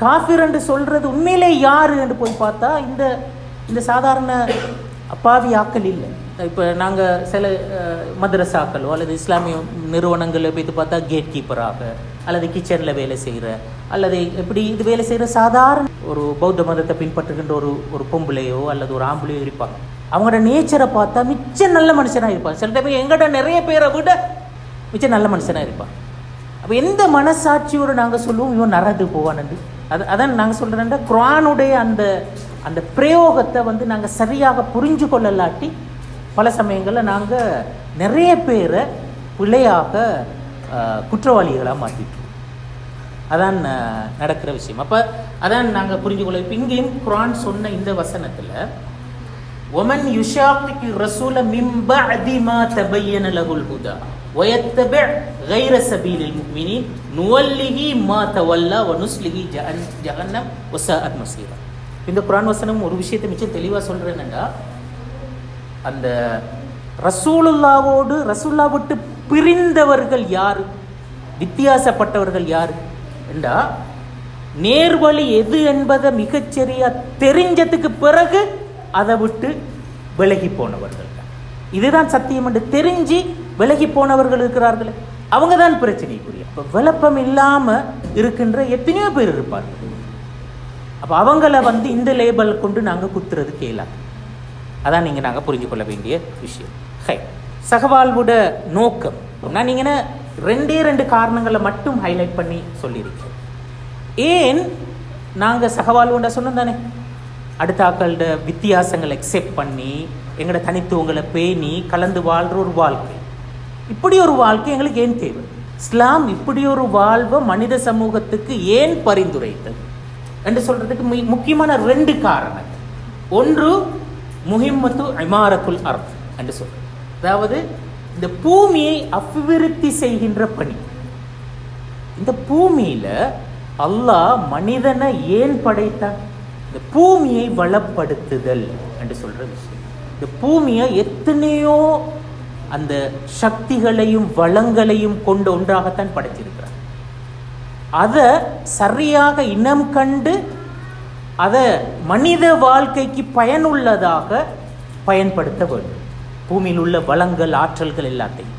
Speaker 1: காஃபிர் என்று சொல்கிறது உண்மையிலே யார் என்று போய் பார்த்தா இந்த சாதாரண அப்பாவி ஆக்கள் இல்லை. இப்போ நாங்கள் சில மதரசாக்களோ அல்லது இஸ்லாமிய நிறுவனங்களில் போய்த்து பார்த்தா கேட் கீப்பராக அல்லது கிச்சனில் வேலை செய்கிற அல்லது எப்படி இது வேலை செய்கிற சாதாரண ஒரு பௌத்த மதத்தை பின்பற்றுகின்ற ஒரு பொம்பளையோ அல்லது ஒரு ஆம்பளையோ இருப்பாங்க. அவங்களோட நேச்சரை பார்த்தா மிச்சம் நல்ல மனுஷனாக இருப்பாங்க. சில டைம் எங்கிட்ட நிறைய பேரை விட மிச்சம் நல்ல மனுஷனாக இருப்பாங்க. அப்போ எந்த மனசாட்சியோடு நாங்கள் சொல்லுவோம் இவன் நரது போவான்னு? அதான் நாங்கள் சொல்கிறேன்டா குர்ஆனுடைய அந்த பிரயோகத்தை நாங்கள் சரியாக புரிஞ்சு கொள்ளலாட்டி பல சமயங்களில் நாங்கள் நிறைய பேரை பிள்ளையாக குற்றவாளிகளாக மாற்றிட்டோம். அதான் நடக்கிற விஷயம். அப்போ அதான் நாங்கள் புரிஞ்சு கொள்ள. இப்போ இங்கேயும் குர்ஆன் சொன்ன இந்த வசனத்தில் ஒமன் யுஷாக்கிக்கு ரசூல மின் பஅதி மா தபய்யன லஹுல் ஹுதா வயத்தபி கைர சபீலில் முஃமினீன் நுவல்லிஹி மா தவல்லா வ நுஸ்லிஹி ஜஹன்னம் வஸாஅத் மஸீரா. இந்த குர்ஆன் வசனம் ஒரு விஷயத்தை மிச்சம் தெளிவாக சொல்கிறேன்னா, அந்த ரசூலுல்லா விட்டு பிரிந்தவர்கள் யார், வித்தியாசப்பட்டவர்கள் யார் என்றா, நேர்வழி எது என்பதை மிகச்சரியா தெரிஞ்சதுக்கு பிறகு அதை விட்டு விலகி போனவர்கள். இதுதான் சத்தியம் என்று தெரிஞ்சு விலகி போனவர்கள் இருக்கிறார்கள். அவங்க தான் பிரச்சனைக்குரிய. இப்போ விளப்பம் இல்லாமல் இருக்கின்ற எத்தனையோ பேர் இருப்பார்கள். அப்போ அவங்கள இந்த லேபல் கொண்டு நாங்கள் குத்துறது கேளாது. அதான் நாங்கள் புரிஞ்சு கொள்ள வேண்டிய விஷயம். சகவாழ்வோட நோக்கம் நான் நீங்கள் ரெண்டு காரணங்களை மட்டும் ஹைலைட் பண்ணி சொல்லியிருக்கேன். ஏன் நாங்கள் சகவாழ்வுண்ட சொன்னோம் தானே, அடுத்த ஆக்களோட வித்தியாசங்களை அக்செப்ட் பண்ணி எங்களோட தனித்துவங்களை பேணி கலந்து வாழ்கிற ஒரு வாழ்க்கை. இப்படி ஒரு வாழ்க்கை எங்களுக்கு ஏன் தேவை? இஸ்லாம் இப்படி ஒரு வாழ்வை மனித சமூகத்துக்கு ஏன் பரிந்துரைத்தது என்று சொல்றதுக்கு முக்கியமான ரெண்டு காரணங்கள். ஒன்று முஹிம்மத்து இமாரத்துல் அர்த் என்று சொல்றது, அதாவது இந்த பூமியை அபிவிருத்தி செய்கின்ற பணி. இந்த பூமியில அல்லாஹ் மனிதனை ஏன் படைத்தான்? இந்த பூமியை வளப்படுத்துதல் என்று சொல்ற விஷயம். இந்த பூமியை எத்தனையோ அந்த சக்திகளையும் வளங்களையும் கொண்டு ஒன்றாகத்தான் படைச்சிருக்கிறார். அதை சரியாக இனம் கண்டு அதை மனித வாழ்க்கைக்கு பயனுள்ளதாக பயன்படுத்த வேண்டும். பூமியில் உள்ள வளங்கள், ஆற்றல்கள் எல்லாத்தையும்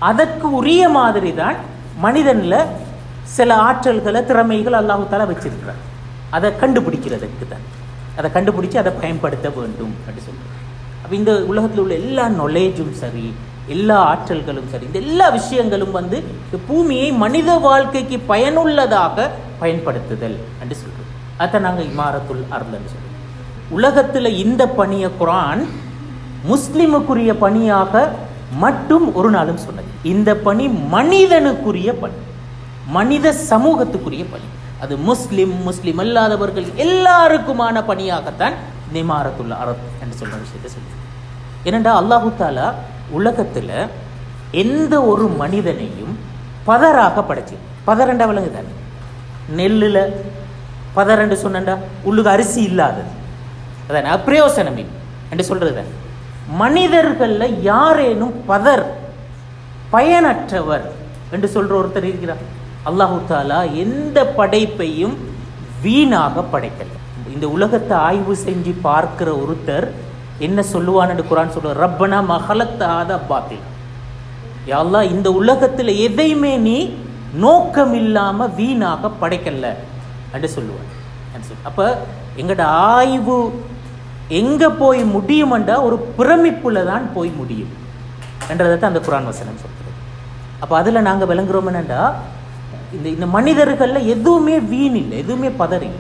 Speaker 1: அதற்கு உரிய மாதிரி தான் மனிதன்ல சில ஆற்றல்களை, திறமைகள் அல்லாஹ் தஆலா வச்சிருக்கிறார். அதை கண்டுபிடிக்கிறதுக்கு தான், அதை கண்டுபிடிச்சு அதை பயன்படுத்த வேண்டும் அப்படி சொல்றார். அப்போ இந்த உலகத்தில் உள்ள எல்லா நாலேஜும் சரி, எல்லா ஆற்றல்களும் சரி, இந்த எல்லா விஷயங்களும் இந்த பூமியை மனித வாழ்க்கைக்கு பயனுள்ளதாக பயன்படுத்துதல் என்று சொல்றோம். அதை நாங்கள் இமாரத்துல் அர்த்ன்னு சொல்றோம். உலகத்தில் இந்த பணியை குர்ஆன் முஸ்லிமுக்குரிய பணியாக மட்டும் ஒரு நாளும் சொன்னது. இந்த பணி மனிதனுக்குரிய பணி, மனித சமூகத்துக்குரிய பணி. அது முஸ்லிம் அல்லாதவர்கள் எல்லாருக்குமான பணியாகத்தான் இமாரத்துல் அர்த் என்று சொல்ற விஷயத்தை சொல்லுது. ஏனென்றா அல்லாஹு தஆலா உலகத்தில் எந்த ஒரு மனிதனையும் பதராக படைச்சு, பதரண்டா விலங்கு தானே, நெல்லில் பதரண்டு சொன்னா உள்ளுக்கு அரிசி இல்லாதது, அதான அப்பிரயோசனம் என்று சொல்றது தானே. மனிதர்களில் யாரேனும் பயனற்றவர் என்று சொல்ற ஒருத்தர் இருக்கிறார்? அல்லாஹு தஆலா எந்த படைப்பையும் வீணாக படைக்கல. இந்த உலகத்தை ஆய்வு செஞ்சு பார்க்கிற ஒருத்தர் என்ன சொல்லுவான்னு குர்ஆன் சொல்ற, ரப்பனா மஹலக்த ஹாதா பாத்திலா, யா அல்லாஹ் இந்த உலகத்தில் எதையுமே நீ நோக்கம் இல்லாம வீணாக படைக்கல என்று சொல்லுவார். அப்ப எங்கட ஆய்வு எங்க போய் முடியும்டா ஒரு பிரமிப்புல தான் போய் முடியும் என்றதை தான் அந்த குர்ஆன் வசனம் சொல்றது. அப்ப அதுல நாங்க விளங்குறோம் என்னண்டா, இந்த மனிதர்கள்ல எதுவுமே வீண் இல்லை, எதுவுமே பதறி.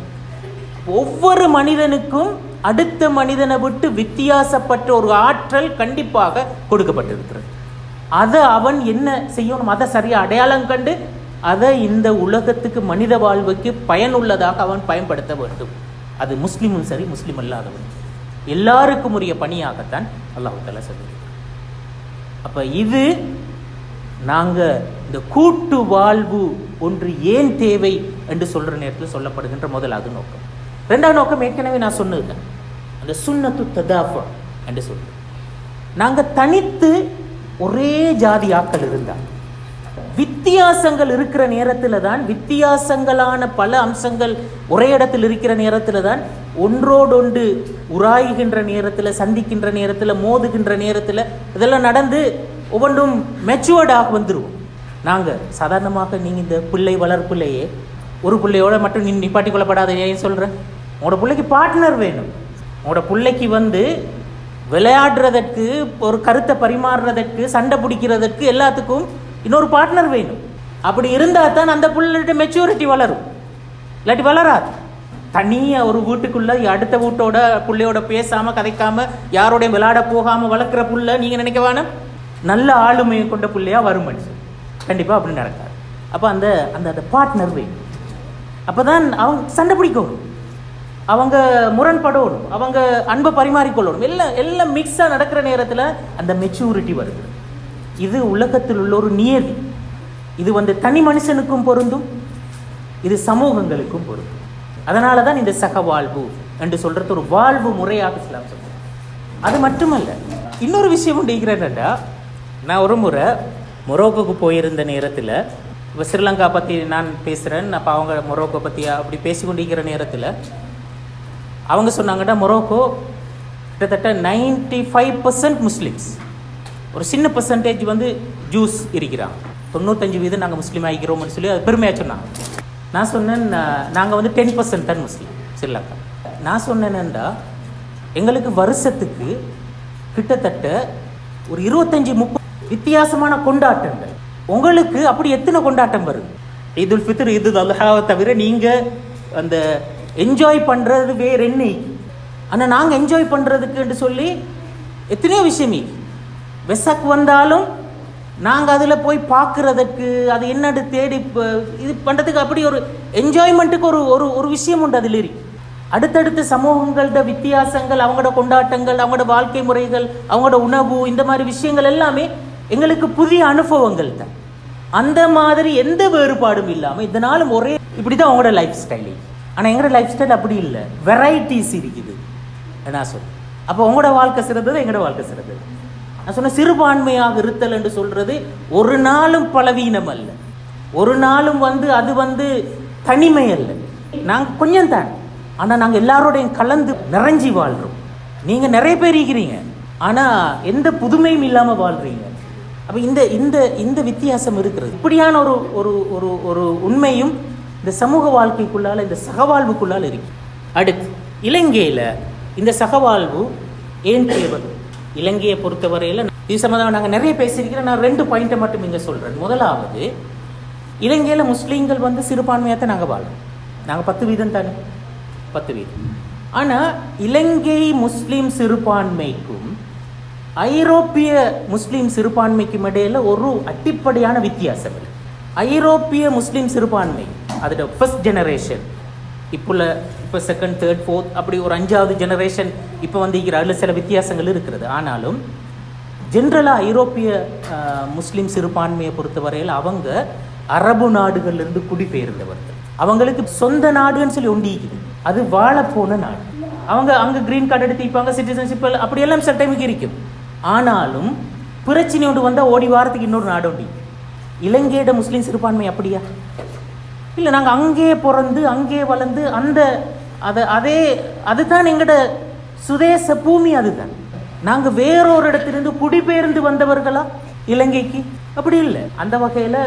Speaker 1: ஒவ்வொரு மனிதனுக்கும் அடுத்த மனிதனை விட்டு வித்தியாசப்பட்ட ஒரு ஆற்றல் கண்டிப்பாக கொடுக்கப்பட்டிருக்கிறது. அதை அவன் என்ன செய்யணும், அதை சரியா அடையாளம் கண்டு அதை இந்த உலகத்துக்கு மனித வாழ்வுக்கு பயனுள்ளதாக அவன் பயன்படுத்த வேண்டும். அது முஸ்லிமும் சரி, முஸ்லிம் அல்லாதவன் எல்லாருக்கும் உரிய பணியாகத்தான் அல்லாஹ் தஆலா சொல்லுகிறார். அப்ப இது நாங்க இந்த கூட்டு வாழ்வு ஒன்று ஏன் தேவை என்று சொல்ற நேரத்தில் சொல்லப்படுகின்ற முதலாவது நோக்கம். ரெண்டாவது நோக்கம் ஏற்கனவே நான் சொன்னது, அந்த சுன்னத்து ததாஃபு என்று சொல்றேன். நாங்க தனித்து ஒரே ஜாதி ஆக்கள் இருந்தால், வித்தியாசங்கள் இருக்கிற நேரத்தில் தான், வித்தியாசங்களான பல அம்சங்கள் ஒரே இடத்தில் இருக்கிற நேரத்தில் தான் ஒன்றோடொன்று உராய்கின்ற நேரத்தில், சந்திக்கின்ற நேரத்தில், மோதுகின்ற நேரத்தில் இதெல்லாம் நடந்து ஒவ்வொன்றும் மெச்சுவர்டாக வந்துடுவோம். நாங்கள் சாதாரணமாக நீங்கள் இந்த பிள்ளை வளர்ப்புலையே ஒரு பிள்ளையோட மட்டும் நிப்பாட்டி கொள்ளப்படாத, ஏன் சொல்கிறேன், உங்களோட பிள்ளைக்கு பார்ட்னர் வேணும். உங்களோட பிள்ளைக்கு விளையாடுறதற்கு, ஒரு கருத்தை பரிமாறுறதற்கு, சண்டை பிடிக்கிறதற்கு எல்லாத்துக்கும் இன்னொரு பார்ட்னர் வேணும். அப்படி இருந்தால் தான் அந்த பிள்ளைகிட்ட மெச்சூரிட்டி வளரும், இல்லாட்டி வளராது. தனியாக ஒரு வீட்டுக்குள்ளே அடுத்த வீட்டோட பிள்ளையோட பேசாமல் கதைக்காமல் யாரோடையும் விளையாட போகாமல் வளர்க்குற புள்ள நீங்கள் நினைக்க வேணும் நல்ல ஆளுமையை கொண்ட பிள்ளையாக வரும் மனுஷன். கண்டிப்பாக அப்படி நடக்காது. அப்போ அந்த அந்த பார்ட்னர் வேணும். அப்போ தான் அவங்க சண்டை பிடிக்கணும், அவங்க முரண்படணும், அவங்க அன்பை பரிமாறிக்கொள்ளணும். எல்லாம் மிக்ஸாக நடக்கிற நேரத்தில் அந்த மெச்சூரிட்டி வருது. இது உலகத்தில் உள்ள ஒரு நியதி. இது தனி மனுஷனுக்கும் பொருந்தும், இது சமூகங்களுக்கும் பொருந்தும். அதனால தான் இந்த சக வாழ்வு என்று சொல்றது ஒரு வாழ்வு முறையாக இஸ்லாம் சொல்றது. அது மட்டுமல்ல, இன்னொரு விஷயம் உண்டுகிறேன்டா, நான் ஒரு முறை மொரோக்கோக்கு போயிருந்த நேரத்தில், இப்போ ஸ்ரீலங்கா பற்றி நான் பேசுகிறேன், அப்போ அவங்க மொரோக்கோ பற்றி அப்படி பேசி கொண்டிருக்கிற நேரத்தில் அவங்க சொன்னாங்கடா, மொரோக்கோ கிட்டத்தட்ட 95% முஸ்லிம்ஸ், ஒரு சின்ன பர்சன்டேஜ் ஜூஸ் இருக்கிறாங்க, 95% நாங்கள் முஸ்லீம் ஆகிக்கிறோம்னு சொல்லி அது பெருமையாக சொன்னாங்க. நான் சொன்னேன், நாங்கள் 10% தான் முஸ்லீம் ஸ்ரீலங்கா. நான் சொன்னேன்டா, எங்களுக்கு வருஷத்துக்கு கிட்டத்தட்ட ஒரு 25-30 வித்தியாசமான கொண்டாட்டங்கள். உங்களுக்கு அப்படி எத்தனை கொண்டாட்டம் வருது? ஈதுல் ஃபித்ர், ஈதுல் அல்ஹாவை தவிர நீங்கள் அந்த என்ஜாய் பண்ணுறது வேறு என்ன? ஆனால் நாங்கள் என்ஜாய் பண்ணுறதுக்குன்னு சொல்லி எத்தனையோ விஷயமே. வெசக் வந்தாலும் நாங்கள் அதில் போய் பார்க்குறதுக்கு, அது என்னது தேடி இது பண்ணுறதுக்கு, அப்படி ஒரு என்ஜாய்மெண்ட்டுக்கு ஒரு ஒரு விஷயம் உண்டு அதில் இருக்கு. அடுத்தடுத்த சமூகங்களோட வித்தியாசங்கள், அவங்களோட கொண்டாட்டங்கள், அவங்களோட வாழ்க்கை முறைகள், அவங்களோட உணவு, இந்த மாதிரி விஷயங்கள் எல்லாமே எங்களுக்கு புதிய அனுபவங்கள் தான். அந்த மாதிரி எந்த வேறுபாடும் இல்லாமல் இதனாலும் ஒரே இப்படி தான் உங்களோட லைஃப் ஸ்டைல். ஆனால் எங்களோட லைஃப் ஸ்டைல் அப்படி இல்லை, வெரைட்டிஸ் இருக்குது. நான் சொல்றேன், அப்போ உங்களோட வாழ்க்கை சிறந்தது, எங்களோட வாழ்க்கை சிறந்தது. நான் சொன்ன சிறுபான்மையாக இருத்தல் என்று சொல்றது ஒரு நாளும் பலவீனம் அல்ல, ஒரு நாளும் அது தனிமை அல்ல. நாங்கள் கொஞ்சம் தான், ஆனால் நாங்கள் எல்லாரோடையும் கலந்து நிறைஞ்சி வாழ்கிறோம். நீங்கள் நிறைய பேர் இருக்கிறீங்க, ஆனால் எந்த புதுமையும் இல்லாமல் வாழ்கிறீங்க. அப்போ இந்த இந்த இந்த வித்தியாசம் இருக்கிறது. இப்படியான ஒரு ஒரு ஒரு ஒரு உண்மையும் இந்த சமூக வாழ்க்கைக்குள்ளால், இந்த சகவாழ்வுக்குள்ளால் இருக்கு. அடுத்து இலங்கையில் இந்த சகவாழ்வு ஏன் தேவை? இலங்கையை பொறுத்தவரையில் இது சம்பந்தமாக நாங்கள் நிறைய பேசியிருக்கிறோம். நான் 2 பாயிண்ட்டை மட்டும் இங்கே சொல்கிறேன். முதலாவது, இலங்கையில் முஸ்லீம்கள் சிறுபான்மையாக தான் நாங்கள் வாழ்றோம். நாங்கள் 10% தானே, 10%. ஆனால் இலங்கை முஸ்லீம் சிறுபான்மைக்கும் ஐரோப்பிய முஸ்லீம் சிறுபான்மைக்கும் இடையில் ஒரு அடிப்படையான வித்தியாசம் இல்லை. ஐரோப்பிய முஸ்லீம் சிறுபான்மை அதோட ஃபர்ஸ்ட் ஜெனரேஷன், இப்போ செகண்ட், தேர்ட், ஃபோர்த், அப்படி ஒரு 5வது ஜெனரேஷன் இப்போ அதில் சில வித்தியாசங்கள் இருக்கிறது. ஆனாலும் ஜென்ரலாக ஐரோப்பிய முஸ்லீம் சிறுபான்மையை பொறுத்தவரையில் அவங்க அரபு நாடுகள்லேருந்து குடிபெயர்ந்தவர்கள். அவங்களுக்கு சொந்த நாடுன்னு சொல்லி ஒண்டிக்குது, அது வாழப்போன நாடு. அவங்க அங்கே க்ரீன் கார்டு எடுத்துப்பாங்க, சிட்டிசன்ஷிப் அப்படியெல்லாம் சில டைமுக்கு இருக்கும். ஆனாலும் பிரச்சனை ஒன்று வந்தால் ஓடி வாரத்துக்கு இன்னொரு நாடு ஒண்டி. இலங்கையோட முஸ்லீம் சிறுபான்மை அப்படியா? இல்லை, நாங்கள் அங்கேயே பிறந்து அங்கேயே வளர்ந்து அதுதான் எங்களோட சுதேச பூமி. அதுதான் நாங்கள் வேறொரு இடத்திலிருந்து குடிபெயர்ந்து வந்தவர்களா இலங்கைக்கு? அப்படி இல்லை. அந்த வகையில்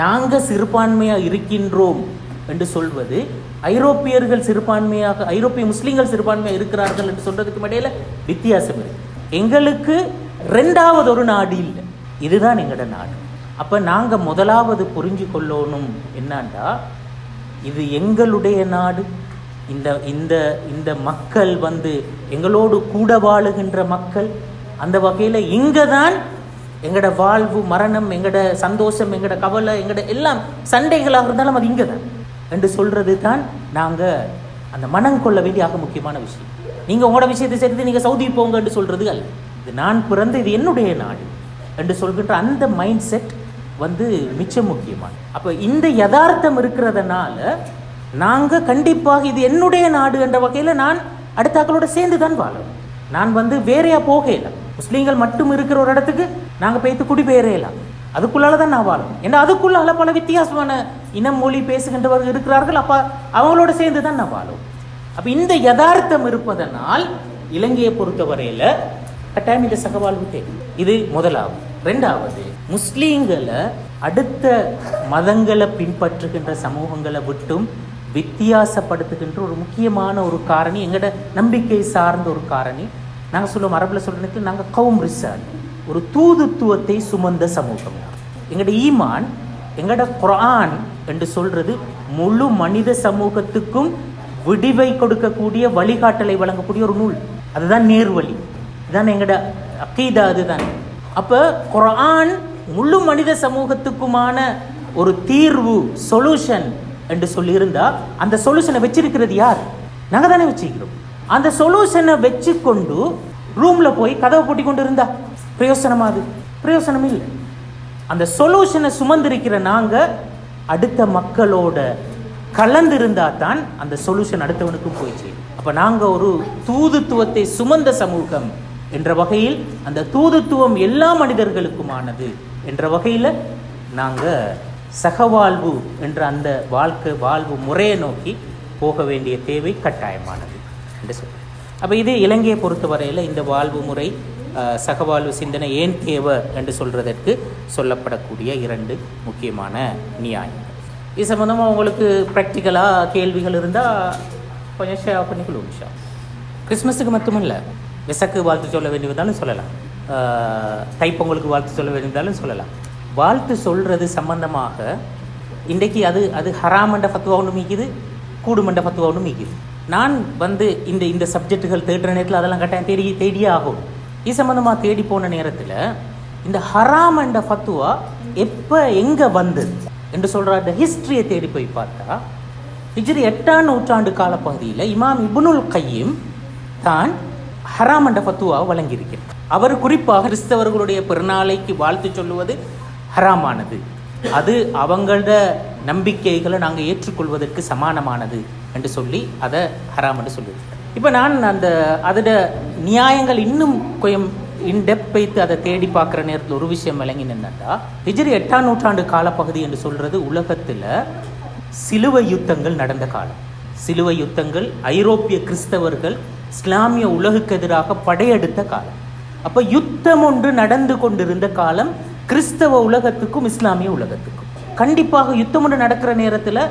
Speaker 1: நாங்கள் சிறுபான்மையாக இருக்கின்றோம் என்று சொல்வது ஐரோப்பியர்கள் சிறுபான்மையாக, ஐரோப்பிய முஸ்லீம்கள் சிறுபான்மையாக இருக்கிறார்கள் என்று சொல்றதுக்கு இடையில வித்தியாசம் இருக்கு. எங்களுக்கு 2வது ஒரு நாடு இல்லை, இதுதான் எங்களோட நாடு. அப்போ நாங்கள் முதலாவது புரிஞ்சு கொள்ளணும் என்னண்டா, இது எங்களுடைய நாடு. இந்த இந்த இந்த மக்கள் எங்களோடு கூட வாழுகின்ற மக்கள். அந்த வகையில் இங்கே தான் எங்களோட வாழ்வு, மரணம், எங்களோட சந்தோஷம், எங்களோட கவலை, எங்களோட எல்லாம் சண்டைகளாக இருந்தாலும் அது இங்கே தான் என்று சொல்கிறது தான் நாங்கள் அந்த மனம் கொள்ள வேண்டிய முக்கியமான விஷயம். நீங்கள் உங்களோட விஷயத்தை சேர்த்து நீங்கள் சவுதி போங்க என்று சொல்கிறது அல்ல. இது நான் பிறந்த, இது என்னுடைய நாடு என்று சொல்கின்ற அந்த மைண்ட் செட் மிச்சம் முக்கியமான. அப்போ இந்த யதார்த்தம் இருக்கிறதுனால நாங்கள் கண்டிப்பாக இது என்னுடைய நாடு என்ற வகையில் நான் அடுத்தாக்களோட சேர்ந்து தான் வாழணும். நான் வேறையா போகலாம். முஸ்லீம்கள் மட்டும் இருக்கிற ஒரு இடத்துக்கு நாங்கள் போய்த்து குடிபெயரலாம், அதுக்குள்ளால தான் நான் வாழணும். ஏன்னா அதுக்குள்ளால பல வித்தியாசமான இனம், மொழி பேசுகின்றவர்கள் இருக்கிறார்கள். அப்போ அவங்களோட சேர்ந்து தான் நான் வாழும். அப்போ இந்த யதார்த்தம் இருப்பதனால் இலங்கையை பொறுத்தவரையில் கட்டாயம் இந்த சகவாழ்வு தேவை. இது முதலாவது. 2வது, முஸ்லீம்களை அடுத்த மதங்களை பின்பற்றுகின்ற சமூகங்களை விட்டும் வித்தியாசப்படுத்துகின்ற ஒரு முக்கியமான ஒரு காரணி, எங்களோட நம்பிக்கை சார்ந்த ஒரு காரணி. நாங்கள் சொல்லுவோம், அரபில் சொல்கிறதுக்கு நாங்கள் கௌம் ரிசால், ஒரு தூதுத்துவத்தை சுமந்த சமூகம். எங்களோட ஈமான், எங்களோட குர்ஆன் என்று சொல்றது முழு மனித சமூகத்துக்கும் விடிவை கொடுக்கக்கூடிய, வழிகாட்டலை வழங்கக்கூடிய ஒரு நூல். அதுதான் நேர்வழி, இதுதான் எங்களோட அக்கீதா. அதுதான். அப்போ குர்ஆன் முழு மனித சமூகத்துக்குமான ஒரு தீர்வு, சொல்யூஷன் என்று சொல்லியிருந்தா, அந்த சொல்யூஷனை வச்சிருக்கிறது யார்? நாங்கள் தானே வச்சுக்கிறோம். அந்த சொல்யூஷனை வச்சு கொண்டு ரூமில் போய் கதவை பூட்டி கொண்டு இருந்தா பிரயோசனமாது? பிரயோசனம் இல்லை. அந்த சொல்யூஷனை சுமந்திருக்கிற நாங்கள் அடுத்த மக்களோட கலந்திருந்தா தான் அந்த சொல்யூஷன் அடுத்தவனுக்கும் போயிடுச்சு. அப்போ நாங்கள் ஒரு தூதுத்துவத்தை சுமந்த சமூகம் என்ற வகையில், அந்த தூதுத்துவம் எல்லா மனிதர்களுக்குமானது என்ற வகையில் நாங்கள் சகவாழ்வு என்ற அந்த வாழ்வு முறையை நோக்கி போக வேண்டிய தேவை கட்டாயமானது என்று சொல்கிறேன். அப்போ இது இலங்கையை பொறுத்தவரையில் இந்த வாழ்வு முறை, சகவாழ்வு சிந்தனை ஏன் தேவை என்று சொல்கிறதற்கு சொல்லப்படக்கூடிய 2 முக்கியமான நியாயங்கள். இது சம்மந்தமாக உங்களுக்கு ப்ராக்டிக்கலாக கேள்விகள் இருந்தால் கொஞ்சம் ஷேர் பண்ணிக்கொள்ளும். கிறிஸ்மஸுக்கு மட்டுமில்லை, வெசக்கு வாழ்த்து சொல்ல வேண்டியிருந்தாலும் சொல்லலாம், தைப்பொங்கலுக்கு வாழ்த்து சொல்ல வேண்டியிருந்தாலும் சொல்லலாம். வாழ்த்து சொல்கிறது சம்பந்தமாக இன்றைக்கு அது ஹராமண்ட ஃபத்துவா ஒன்று மீக்குது, கூடுமண்ட ஃபத்துவா ஒன்று மீக்குது. நான் இந்த சப்ஜெக்டுகள் தேடுற நேரத்தில் அதெல்லாம் கட்டாயம் தேடியே ஆகும். இது சம்பந்தமாக தேடி போன நேரத்தில் இந்த ஹராம் என்ற ஃபத்துவா எப்போ எங்கே வந்தது என்று சொல்கிற அந்த ஹிஸ்ட்ரியை தேடி போய் பார்த்தா, ஹிஜ்ரி 8ஆம் நூற்றாண்டு காலப்பகுதியில் இமாம் இப்னுல் கையிம் தான் ஹராம் என்ற ஃபத்துவாவை வழங்கியிருக்கிறார். அவர் குறிப்பாக கிறிஸ்தவர்களுடைய பெருநாளைக்கு வாழ்த்து சொல்லுவது ஹராமானது, அது அவங்களோட நம்பிக்கைகளை நாங்கள் ஏற்றுக்கொள்வதற்கு சமானமானது என்று சொல்லி அதை ஹராம் என்று சொல்லியிருக்கிறேன். இப்போ நான் அதோட நியாயங்கள் இன்னும் கொஞ்சம் இன்டெப்த் வைத்து அதை தேடி பார்க்குற நேரத்தில் ஒரு விஷயம் விளங்கினா, ஹிஜ்ரி 8ஆம் நூற்றாண்டு காலப்பகுதி என்று சொல்கிறது உலகத்தில் சிலுவை யுத்தங்கள் நடந்த காலம். சிலுவை யுத்தங்கள் ஐரோப்பிய கிறிஸ்தவர்கள் இஸ்லாமிய உலகுக்கு எதிராக படையெடுத்த காலம். அப்போ யுத்தம் ஒன்று நடந்து கொண்டிருந்த காலம் கிறிஸ்தவ உலகத்துக்கும் இஸ்லாமிய உலகத்துக்கும். கண்டிப்பாக யுத்தம் ஒன்று நடக்கிற நேரத்தில்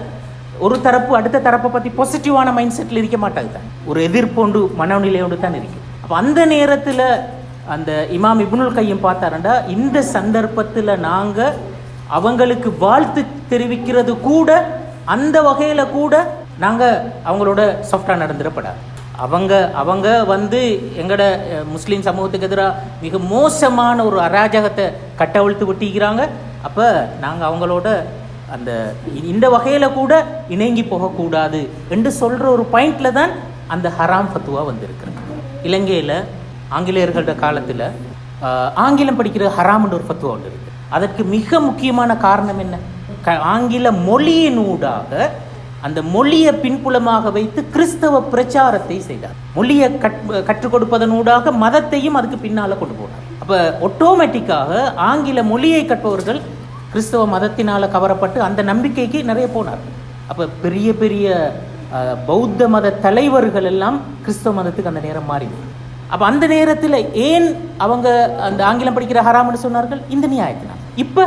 Speaker 1: ஒரு தரப்பு அடுத்த தரப்பை பற்றி பாசிட்டிவான மைண்ட் செட்டில் இருக்க மாட்டாங்க தான், ஒரு எதிர்ப்பொண்டு மனநிலையோடு தான் இருக்கும். அப்போ அந்த நேரத்தில் அந்த இமாம் இப்னுல் கையம் பார்த்தாரண்டா, இந்த சந்தர்ப்பத்தில் நாங்கள் அவங்களுக்கு வாழ்த்து தெரிவிக்கிறது கூட அந்த வகையில் கூட நாங்கள் அவங்களோட சாஃப்டாக நடந்துடப்படாது. அவங்க எங்களோட முஸ்லீம் சமூகத்துக்கு எதிராக மிக மோசமான ஒரு அராஜகத்தை கட்டவிழ்த்து விட்டிக்கிறாங்க. அப்போ நாங்கள் அவங்களோட இந்த வகையில் கூட இணங்கி போகக்கூடாது என்று சொல்கிற ஒரு பாயிண்டில் தான் அந்த ஹராம் ஃபத்துவா வந்திருக்கிறது. இலங்கையில் ஆங்கிலேயர்களோட காலத்தில் ஆங்கிலம் படிக்கிற ஹராம்ன்ற ஒரு ஃபத்துவா ஒன்று இருக்குது. அதற்கு மிக முக்கியமான காரணம் என்ன? ஆங்கில மொழியினூடாக அந்த மொழியை பின்புலமாக வைத்து கிறிஸ்தவ பிரச்சாரத்தை செய்தார். மொழியை கற்றுக் கொடுப்பதனூடாக மதத்தையும் அதுக்கு பின்னால் கொண்டு போனார். அப்போ ஆட்டோமேட்டிக்காக ஆங்கில மொழியை கற்பவர்கள் கிறிஸ்தவ மதத்தினால் கவரப்பட்டு அந்த நம்பிக்கைக்கு நிறைய போனார். அப்போ பெரிய பெரிய பௌத்த மத தலைவர்கள் எல்லாம் கிறிஸ்தவ மதத்துக்கு அந்த நேரம் மாறினார். அப்போ அந்த நேரத்தில் ஏன் அவங்க அந்த ஆங்கிலம் படிக்கிற ஹராம்னு சொன்னார்கள்? இந்த நியாயத்தினால். இப்போ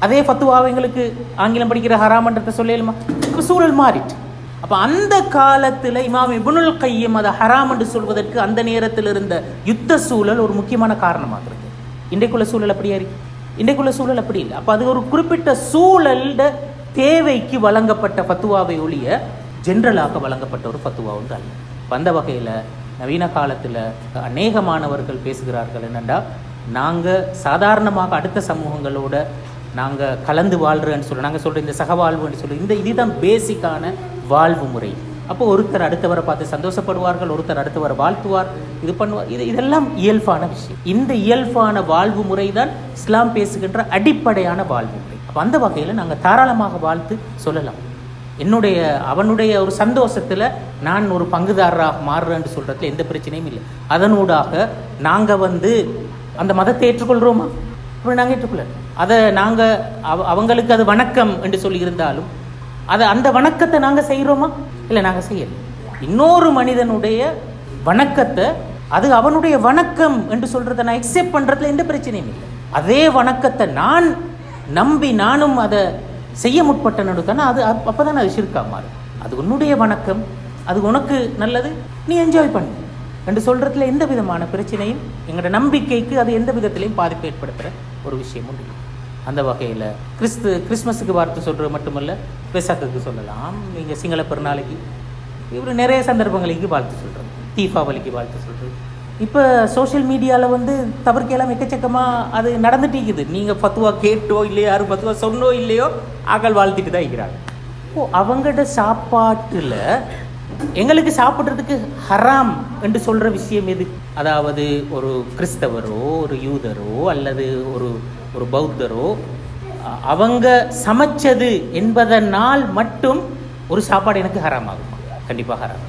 Speaker 1: அதே ஃபத்துவாவை எங்களுக்கு ஆங்கிலம் படிக்கிற ஹராமன்றதை சொல்லலுமா? இப்போ சூழல் மாறிட்டு. அப்போ அந்த காலத்தில் இமாம் இப்னுல் கையம் அதை ஹராம் என்று சொல்வதற்கு அந்த நேரத்தில் இருந்த யுத்த சூழல் ஒரு முக்கியமான காரணமாக இருக்குது. இன்றைக்குள்ள சூழல் அப்படியா இருக்கு? இன்றைக்குள்ள சூழல் அப்படி இல்லை. அப்போ அது ஒரு குறிப்பிட்ட சூழல்ட தேவைக்கு வழங்கப்பட்ட ஃபத்துவாவை ஒழிய ஜென்ரலாக வழங்கப்பட்ட ஒரு ஃபத்துவா ஒன்று அல்ல. அந்த வகையில் நவீன காலத்தில் அநேகமானவர்கள் பேசுகிறார்கள் என்னென்னா, நாங்கள் சாதாரணமாக அடுத்த சமூகங்களோட நாங்கள் கலந்து வாழ்கிறேன்னு சொல்லி நாங்கள் சொல்கிற இந்த சகவாழ்வுன்னு சொல்லி இதுதான் பேசிக்கான வாழ்வு முறை. அப்போ ஒருத்தர் அடுத்தவரை பார்த்து சந்தோஷப்படுவார்கள், ஒருத்தர் அடுத்தவரை வாழ்த்துவார், இது பண்ணுவார். இதெல்லாம் இயல்பான விஷயம். இந்த இயல்பான வாழ்வு முறை தான் இஸ்லாம் பேசுகின்ற அடிப்படையான வாழ்வு முறை. அப்போ அந்த வகையில் நாங்கள் தாராளமாக வாழ்த்து சொல்லலாம். அவனுடைய ஒரு சந்தோஷத்தில் நான் ஒரு பங்குதாரராக மாறுறேன்னு சொல்கிறதுல எந்த பிரச்சனையும் இல்லை. அதனூடாக நாங்கள் அந்த மதத்தை ஏற்றுக்கொள்கிறோமா? அப்படி நாங்கள் ஏற்றுக்கொள்ள அதை நாங்கள் அவங்களுக்கு அது வணக்கம் என்று சொல்லி இருந்தாலும் அந்த வணக்கத்தை நாங்கள் செய்கிறோமா? இல்லை, நாங்கள் செய்யலை. இன்னொரு மனிதனுடைய வணக்கத்தை அது அவனுடைய வணக்கம் என்று சொல்கிறத நான் எக்ஸெப்ட் பண்ணுறதுல எந்த பிரச்சனையும் இல்லை. அதே வணக்கத்தை நான் நம்பி நானும் அதை செய்ய முற்பட்டனு தானே அது அப்போ தானே அது ஷிர்கா மாறும். அது உன்னுடைய வணக்கம், அது உனக்கு நல்லது, நீ என்ஜாய் பண்ணு என்று சொல்கிறதுல எந்த விதமான பிரச்சனையும் எங்களோட நம்பிக்கைக்கு அது எந்த விதத்திலையும் பாதிப்பு ஏற்படுத்துகிற ஒரு விஷயமும் இல்லை. அந்த வகையில் கிறிஸ்மஸுக்கு வாழ்த்து சொல்கிறது மட்டுமல்ல, வெசாக்குக்கு சொல்லலாம், நீங்கள் சிங்கள பெருநாளைக்கு, இவர் நிறைய சந்தர்ப்பங்களுக்கு வாழ்த்து சொல்கிறது, தீபாவளிக்கு வாழ்த்து சொல்கிறது. இப்போ சோஷியல் மீடியாவில் தவிர்க்கலாம் எக்கச்சக்கமாக அது நடந்துட்டு இருக்குது. நீங்கள் ஃபத்துவா கேட்டோ இல்லையோ, யாரும் ஃபத்துவா சொன்னோ இல்லையோ, ஆக்கள் வாழ்த்திட்டு தான் இருக்கிறாங்க. அவங்களோட சாப்பாட்டில் எங்களுக்கு சாப்பிட்றதுக்கு ஹராம் என்று சொல்கிற விஷயம் எது? அதாவது ஒரு கிறிஸ்தவரோ ஒரு யூதரோ அல்லது ஒரு பௌத்தரோ அவங்க சமைச்சது என்பதனால் மட்டும் ஒரு சாப்பாடு எனக்கு ஹராம் ஆகுமா? கண்டிப்பாக ஹராம்.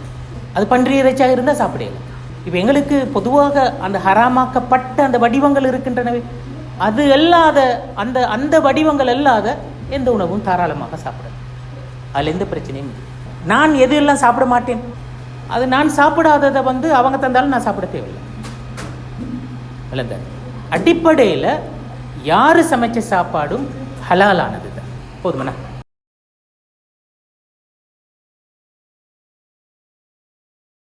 Speaker 1: அது பன்றி இறைச்சியாக இருந்தால் சாப்பிடலாம். இப்போ எங்களுக்கு பொதுவாக அந்த ஹராமாக்கப்பட்ட அந்த வடிவங்கள் இருக்கின்றனவே, அது அல்லாத அந்த வடிவங்கள் அல்லாத எந்த உணவும் தாராளமாக சாப்பிடலாம். அதில் எந்த பிரச்சனையும் இல்லை. நான் எது எல்லாம் சாப்பிட மாட்டேன், அது நான் சாப்பிடாததை அவங்க தந்தாலும் நான் சாப்பிட தேவையில்லை. இல்லைங்க, அடிப்படையில் யார் சமைச்ச சாப்பாடும் ஹலாலானது தான். போதுமாண்ணா?